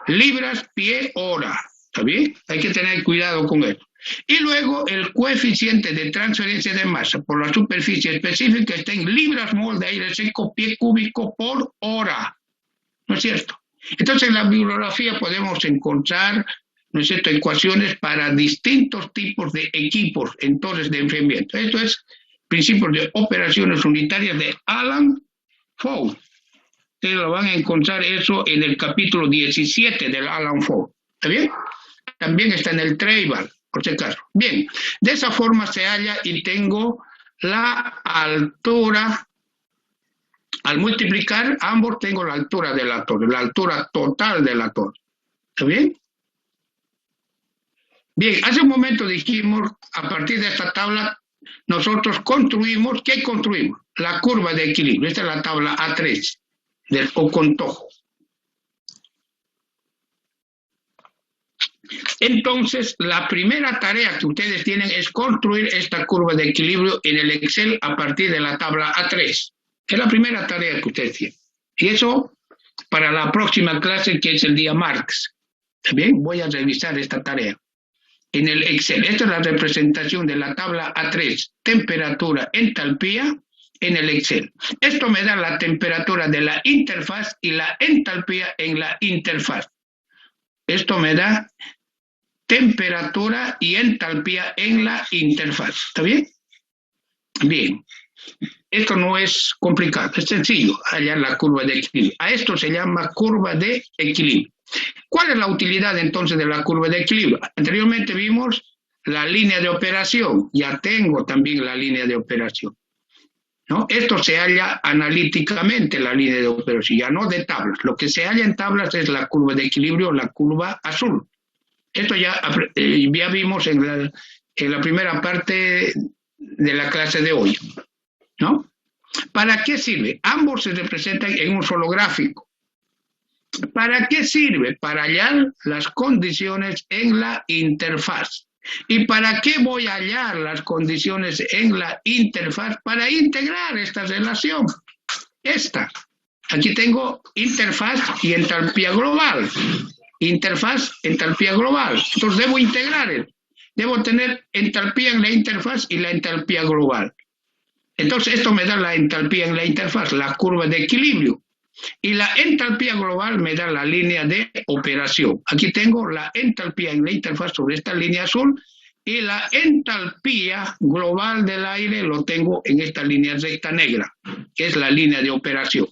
libras pie hora. ¿Está bien? Hay que tener cuidado con eso. Y luego el coeficiente de transferencia de masa por la superficie específica está en libras mol de aire seco pie cúbico por hora. ¿No es cierto? Entonces en la bibliografía podemos encontrar, ¿no es cierto?, ecuaciones para distintos tipos de equipos en torres de enfriamiento. Esto es principios de operaciones unitarias de Alan Fow. Ustedes lo van a encontrar eso en el capítulo 17 del Alan Fow. ¿Está bien? También está en el Treibal, por si acaso. Bien, de esa forma se halla y tengo la altura. Al multiplicar ambos tengo la altura de la torre, la altura total de la torre. ¿Está bien? Bien, hace un momento dijimos, a partir de esta tabla, nosotros construimos, ¿qué construimos? La curva de equilibrio. Esta es la tabla A3 del Ocontojo. Entonces, la primera tarea que ustedes tienen es construir esta curva de equilibrio en el Excel a partir de la tabla A3. Es la primera tarea que ustedes tienen. Y eso para la próxima clase, que es el día martes. Bien, voy a revisar esta tarea en el Excel. Esta es la representación de la tabla A3, temperatura, entalpía, en el Excel. Esto me da la temperatura de la interfaz y la entalpía en la interfaz. Esto me da temperatura y entalpía en la interfaz. ¿Está bien? Bien. Esto no es complicado, es sencillo, hallar la curva de equilibrio. A esto se llama curva de equilibrio. ¿Cuál es la utilidad entonces de la curva de equilibrio? Anteriormente vimos la línea de operación, ya tengo también la línea de operación, ¿no? Esto se halla analíticamente, la línea de operación, ya no de tablas. Lo que se halla en tablas es la curva de equilibrio, la curva azul. Esto ya vimos en la primera parte de la clase de hoy, ¿no? ¿Para qué sirve? Ambos se representan en un solo gráfico. ¿Para qué sirve? Para hallar las condiciones en la interfaz. ¿Y para qué voy a hallar las condiciones en la interfaz? Para integrar esta relación. Esta. Aquí tengo interfaz y entalpía global. Interfaz, entalpía global. Entonces debo integrar. Debo tener entalpía en la interfaz y la entalpía global. Entonces esto me da la entalpía en la interfaz, la curva de equilibrio. Y la entalpía global me da la línea de operación. Aquí tengo la entalpía en la interfaz sobre esta línea azul y la entalpía global del aire lo tengo en esta línea recta negra, que es la línea de operación.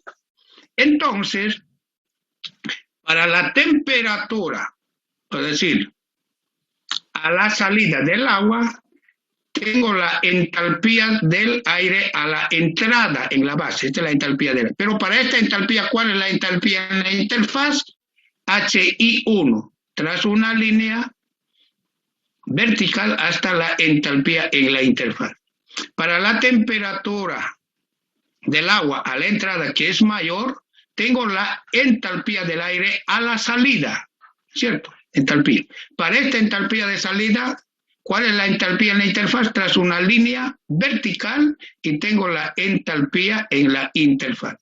Entonces, para la temperatura, es decir, a la salida del agua, tengo la entalpía del aire a la entrada en la base. Esta es la entalpía del aire. Pero para esta entalpía, ¿cuál es la entalpía en la interfaz? HI1, tras una línea vertical hasta la entalpía en la interfaz. Para la temperatura del agua a la entrada, que es mayor, tengo la entalpía del aire a la salida, ¿cierto? Entalpía. Para esta entalpía de salida, ¿cuál es la entalpía en la interfaz? Tras una línea vertical y tengo la entalpía en la interfaz.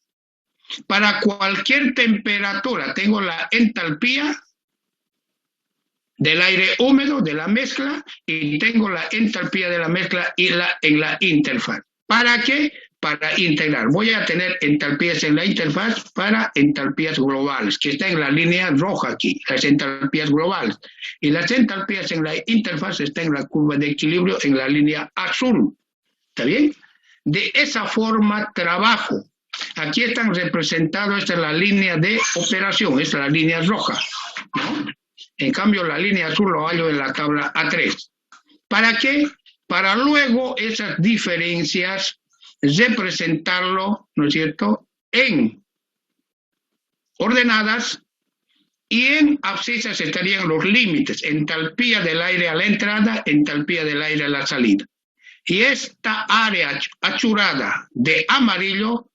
Para cualquier temperatura tengo la entalpía del aire húmedo, de la mezcla, y tengo la entalpía de la mezcla en la interfaz. ¿Para qué? Para integrar. Voy a tener entalpías en la interfaz para entalpías globales, que está en la línea roja aquí, las entalpías globales. Y las entalpías en la interfaz están en la curva de equilibrio en la línea azul. ¿Está bien? De esa forma trabajo. Aquí están representados, esta es la línea de operación, esta es la línea roja, ¿no? En cambio, la línea azul lo hallo en la tabla A3. ¿Para qué? Para luego esas diferencias representarlo, ¿no es cierto?, en ordenadas y en abscisas estarían los límites, entalpía del aire a la entrada, entalpía del aire a la salida. Y esta área achurada de amarillo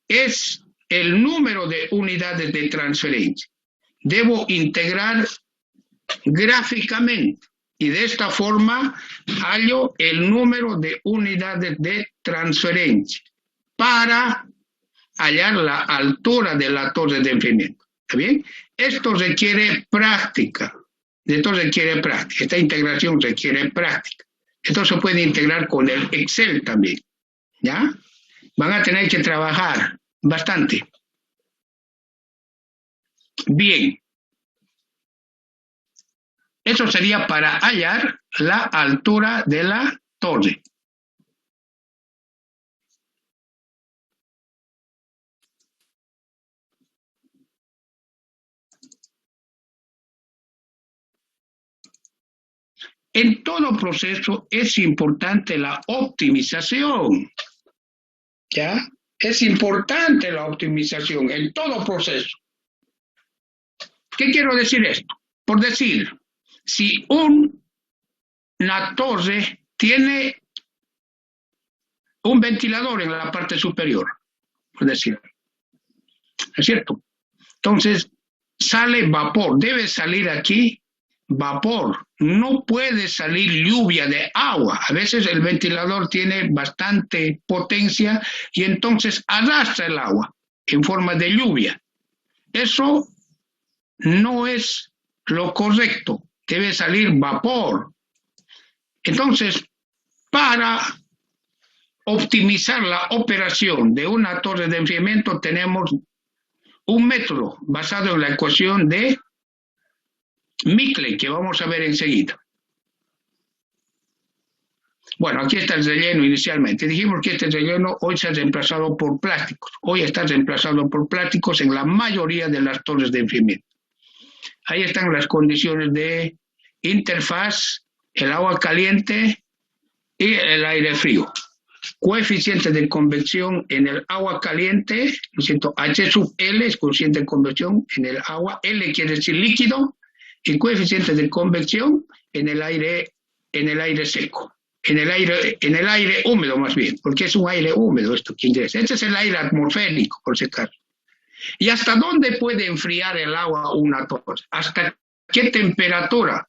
es el número de unidades de transferencia. Debo integrar gráficamente y de esta forma hallo el número de unidades de transferencia para hallar la altura de la torre de enfriamiento. ¿Está bien? Esto requiere práctica. Esta integración requiere práctica. Esto se puede integrar con el Excel también. ¿Ya? Van a tener que trabajar bastante. Bien. Eso sería para hallar la altura de la torre. En todo proceso es importante la optimización. ¿Ya? Es importante la optimización en todo proceso. ¿Qué quiero decir esto? Por decir, si una torre tiene un ventilador en la parte superior, por decir, ¿es cierto? Entonces, sale vapor, debe salir aquí vapor, no puede salir lluvia de agua. A veces el ventilador tiene bastante potencia y entonces arrastra el agua en forma de lluvia. Eso no es lo correcto, debe salir vapor. Entonces, para optimizar la operación de una torre de enfriamiento tenemos un método basado en la ecuación de Micle, que vamos a ver enseguida. Bueno, aquí está el relleno inicialmente. Dijimos que este relleno hoy se ha reemplazado por plásticos. Hoy está reemplazado por plásticos en la mayoría de las torres de enfriamiento. Ahí están las condiciones de interfaz, el agua caliente y el aire frío. Coeficiente de convección en el agua caliente, lo siento, H sub L es coeficiente de convección en el agua, L quiere decir líquido, y coeficiente de convección en el aire seco, en el aire húmedo más bien, porque es un aire húmedo esto que ingresa. Este es el aire atmosférico, por si acaso. ¿Y hasta dónde puede enfriar el agua una torre? ¿Hasta qué temperatura?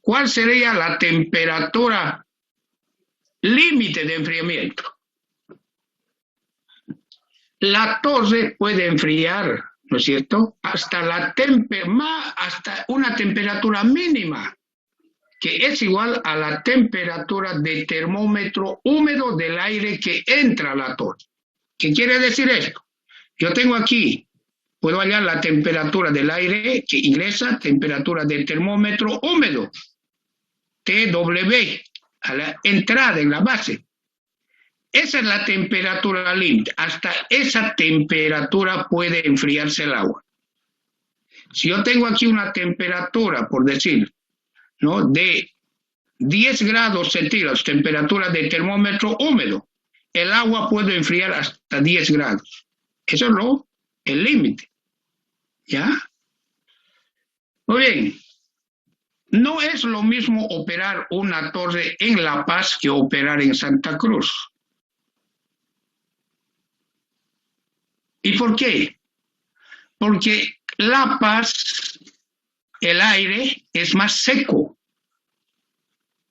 ¿Cuál sería la temperatura límite de enfriamiento? La torre puede enfriar, ¿no es cierto?, hasta una temperatura mínima, que es igual a la temperatura de termómetro húmedo del aire que entra a la torre. ¿Qué quiere decir esto? Yo tengo aquí, puedo hallar la temperatura del aire que ingresa, temperatura del termómetro húmedo, TW, a la entrada en la base. Esa es la temperatura límite. Hasta esa temperatura puede enfriarse el agua. Si yo tengo aquí una temperatura, por decir, ¿no?, de 10 grados centígrados, temperatura de termómetro húmedo, el agua puede enfriar hasta 10 grados. Eso es el límite. ¿Ya? Muy bien. No es lo mismo operar una torre en La Paz que operar en Santa Cruz. ¿Y por qué? Porque La Paz, el aire es más seco.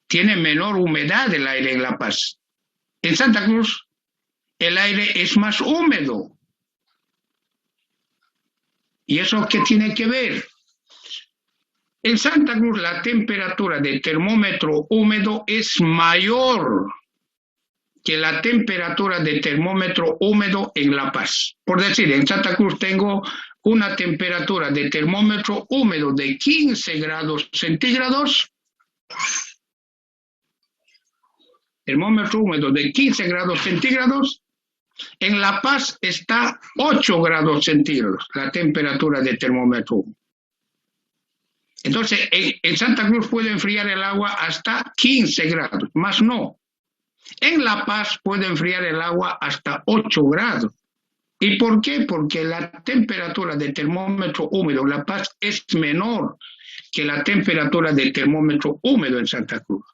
Tiene menor humedad el aire en La Paz. En Santa Cruz, el aire es más húmedo. ¿Y eso qué tiene que ver? En Santa Cruz la temperatura del termómetro húmedo es mayor que la temperatura del termómetro húmedo en La Paz. Por decir, en Santa Cruz tengo una temperatura de termómetro húmedo de 15 grados centígrados. Termómetro húmedo de 15 grados centígrados. En La Paz está 8 grados centígrados la temperatura de termómetro húmedo. Entonces, en Santa Cruz puede enfriar el agua hasta 15 grados, más no. En La Paz puede enfriar el agua hasta 8 grados. ¿Y por qué? Porque la temperatura del termómetro húmedo en La Paz es menor que la temperatura del termómetro húmedo en Santa Cruz.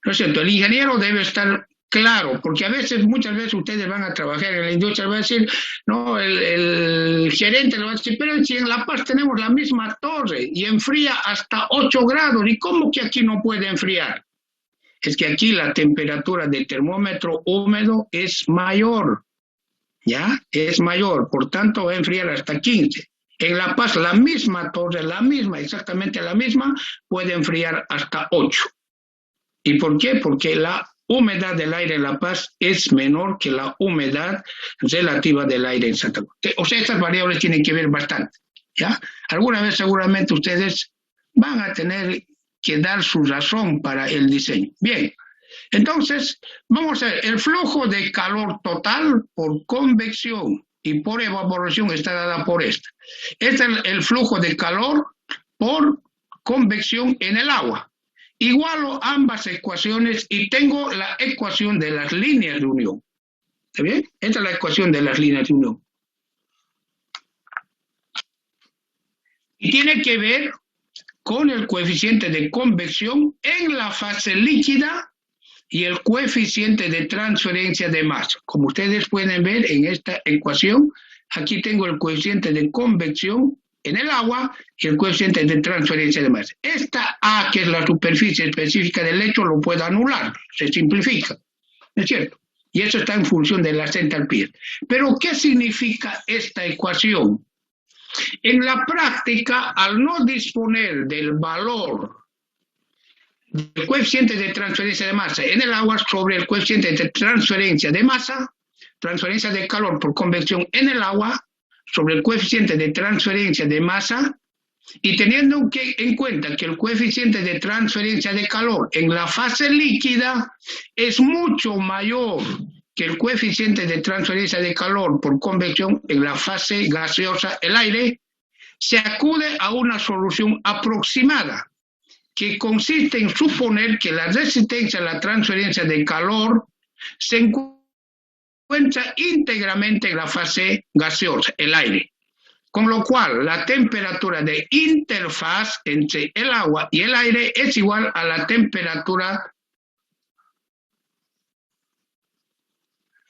¿No es cierto? El ingeniero debe estar claro, porque muchas veces ustedes van a trabajar en la industria, va a decir, no, el gerente le va a decir, pero si en La Paz tenemos la misma torre y enfría hasta 8 grados, ¿y cómo que aquí no puede enfriar? Es que aquí la temperatura del termómetro húmedo es mayor. ¿ya? Es mayor, por tanto va a enfriar hasta 15. En La Paz, la misma torre, exactamente la misma, puede enfriar hasta 8. ¿Y por qué? Porque la humedad del aire en La Paz es menor que la humedad relativa del aire en Santa Cruz. O sea, estas variables tienen que ver bastante, ¿ya? Alguna vez seguramente ustedes van a tener que dar su razón para el diseño. Bien, entonces vamos a ver, el flujo de calor total por convección y por evaporación está dada por esta. Este es el flujo de calor por convección en el agua. Igualo ambas ecuaciones y tengo la ecuación de las líneas de unión. ¿Está bien? Esta es la ecuación de las líneas de unión. Y tiene que ver con el coeficiente de convección en la fase líquida y el coeficiente de transferencia de masa. Como ustedes pueden ver en esta ecuación, aquí tengo el coeficiente de convección en el agua y el coeficiente de transferencia de masa. Esta A, que es la superficie específica del lecho, lo puedo anular, se simplifica, ¿no es cierto? Y eso está en función de las entalpías. Pero, ¿qué significa esta ecuación? En la práctica, al no disponer del valor del coeficiente de transferencia de masa en el agua sobre el coeficiente de transferencia de masa, transferencia de calor por convección en el agua, sobre el coeficiente de transferencia de masa, y teniendo en cuenta que el coeficiente de transferencia de calor en la fase líquida es mucho mayor que el coeficiente de transferencia de calor por convección en la fase gaseosa, el aire, se acude a una solución aproximada, que consiste en suponer que la resistencia a la transferencia de calor se encuentra íntegramente en la fase gaseosa, el aire. Con lo cual, la temperatura de interfaz entre el agua y el aire es igual a la temperatura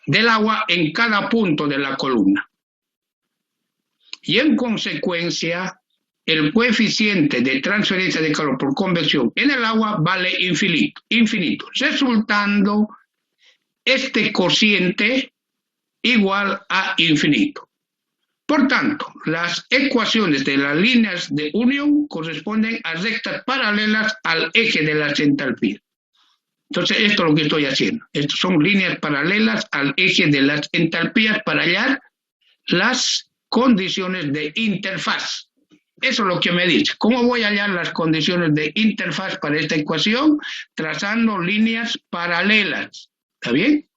del agua en cada punto de la columna. Y en consecuencia, el coeficiente de transferencia de calor por convección en el agua vale infinito, resultando este cociente igual a infinito. Por tanto, las ecuaciones de las líneas de unión corresponden a rectas paralelas al eje de las entalpías. Entonces, esto es lo que estoy haciendo. Estas son líneas paralelas al eje de las entalpías para hallar las condiciones de interfaz. Eso es lo que me dice. ¿Cómo voy a hallar las condiciones de interfaz para esta ecuación? Trazando líneas paralelas. ¿Está bien?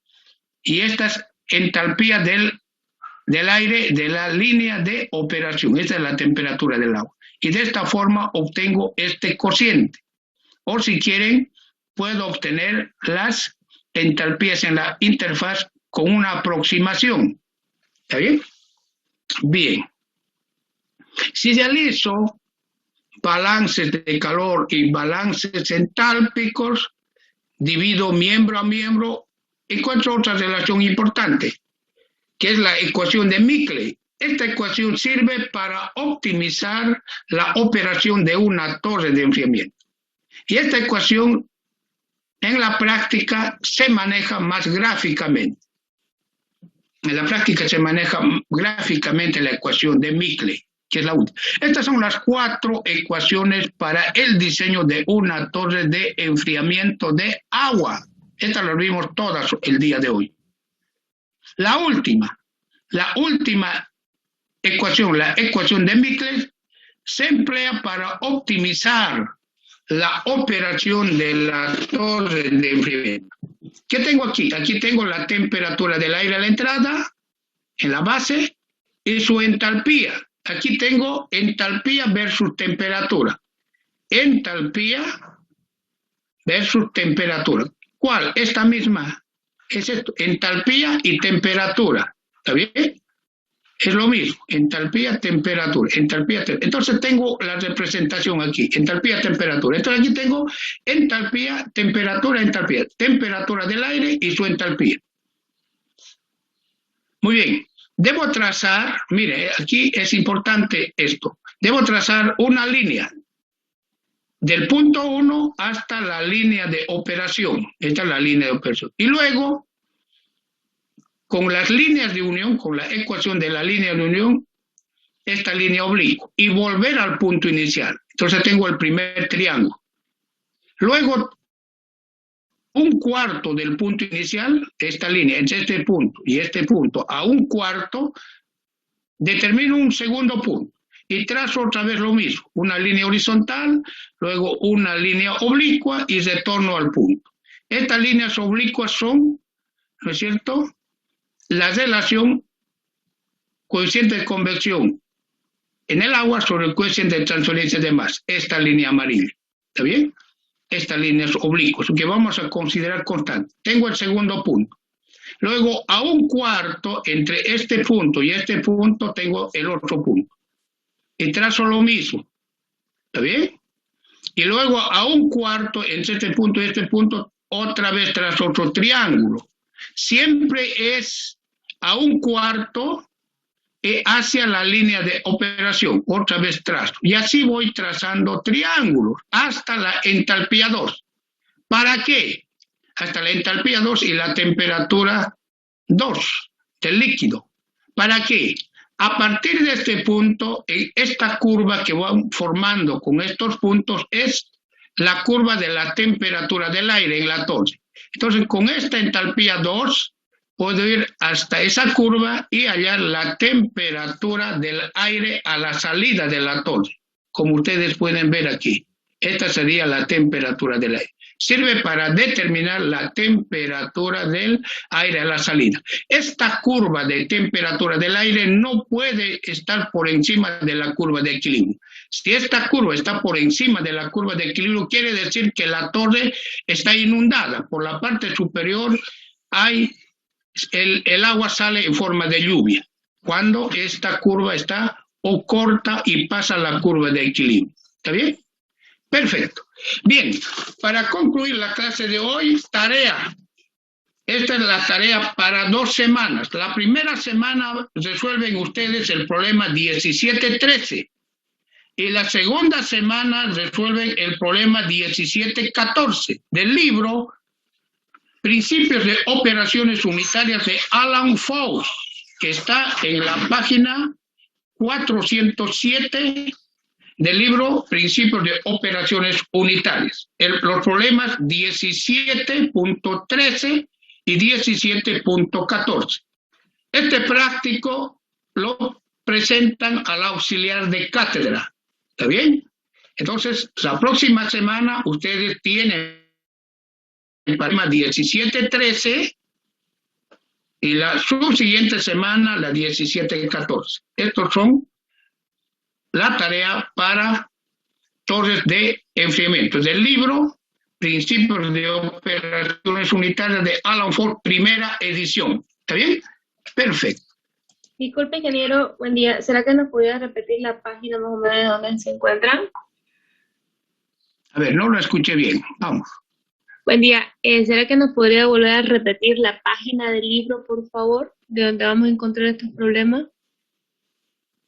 Y estas entalpías del aire de la línea de operación. Esta es la temperatura del agua. Y de esta forma obtengo este cociente. O si quieren, puedo obtener las entalpías en la interfaz con una aproximación. ¿Está bien? Bien. Si realizo balances de calor y balances entálpicos, divido miembro a miembro, encuentro otra relación importante, que es la ecuación de Mickley. Esta ecuación sirve para optimizar la operación de una torre de enfriamiento. Y esta ecuación en la práctica se maneja más gráficamente. En la práctica se maneja gráficamente la ecuación de Mickley, que es la última. Estas son las 4 ecuaciones para el diseño de una torre de enfriamiento de agua. Estas las vimos todas el día de hoy. La última ecuación, la ecuación de Mickley, se emplea para optimizar la operación de la torre de enfriamiento. ¿Qué tengo aquí? Aquí tengo la temperatura del aire a la entrada, en la base, y su entalpía. Aquí tengo entalpía versus temperatura. Entalpía versus temperatura. ¿Cuál? Esta misma. Es esto, entalpía y temperatura. ¿Está bien? Es lo mismo, entalpía, temperatura, entalpía, entonces tengo la representación aquí, entalpía, temperatura. Entonces aquí tengo entalpía, temperatura del aire y su entalpía. Muy bien, debo trazar, mire, aquí es importante esto, debo trazar una línea del punto 1 hasta la línea de operación. Esta es la línea de operación. Y luego con las líneas de unión, con la ecuación de la línea de unión, esta línea oblicua, y volver al punto inicial. Entonces tengo el primer triángulo. Luego, un cuarto del punto inicial, esta línea, entre este punto y este punto, a un cuarto, determino un segundo punto. Y trazo otra vez lo mismo, una línea horizontal, luego una línea oblicua y retorno al punto. Estas líneas oblicuas son, ¿no es cierto?, la relación coeficiente de convección en el agua sobre el coeficiente de transferencia de masa, esta línea amarilla, ¿está bien? Estas líneas oblicuas, que vamos a considerar constante. Tengo el segundo punto. Luego, a un cuarto, entre este punto y este punto, tengo el otro punto. Y trazo lo mismo, ¿está bien? Y luego, a un cuarto, entre este punto y este punto, otra vez trazo otro triángulo. Siempre es a un cuarto hacia la línea de operación, otra vez trazo. Y así voy trazando triángulos hasta la entalpía 2. ¿Para qué? Hasta la entalpía 2 y la temperatura 2 del líquido. ¿Para qué? A partir de este punto, esta curva que van formando con estos puntos es la curva de la temperatura del aire en la torre. Entonces, con esta entalpía 2, puedo ir hasta esa curva y hallar la temperatura del aire a la salida de la torre, como ustedes pueden ver aquí. Esta sería la temperatura del aire. Sirve para determinar la temperatura del aire a la salida. Esta curva de temperatura del aire no puede estar por encima de la curva de equilibrio. Si esta curva está por encima de la curva de equilibrio, quiere decir que la torre está inundada. Por la parte superior hay el agua sale en forma de lluvia, cuando esta curva está o corta y pasa la curva de equilibrio. ¿Está bien? Perfecto. Bien, para concluir la clase de hoy, tarea. Esta es la tarea para 2 semanas. La primera semana resuelven ustedes el problema 17-13 y la segunda semana resuelven el problema 17-14 del libro Principios de Operaciones Unitarias de Alan Fox, que está en la página 407 del libro Principios de Operaciones Unitarias. Los problemas 17.13 y 17.14. Este práctico lo presentan al auxiliar de cátedra. ¿Está bien? Entonces, la próxima semana ustedes tienen el problema 17-13 y la subsiguiente semana la 17-14. Estos son la tarea para torres de enfriamiento del libro Principios de Operaciones Unitarias de Alan Fox, primera edición. ¿Está bien? Perfecto. Disculpe, ingeniero, buen día. ¿Será que nos podría repetir la página más o menos de donde se encuentran? A ver, no lo escuché bien. Vamos. Buen día. ¿Será que nos podría volver a repetir la página del libro, por favor, de donde vamos a encontrar estos problemas?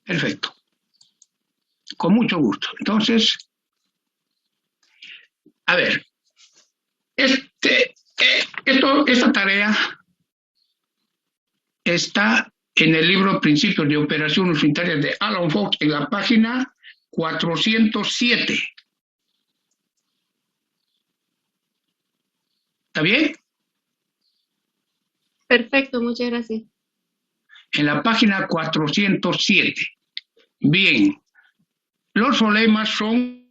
Perfecto. Con mucho gusto. Entonces, a ver, esta tarea está en el libro Principios de Operaciones Unitarias de Alan Fox, en la página 407. ¿Está bien? Perfecto, muchas gracias. En la página 407. Bien. Los problemas son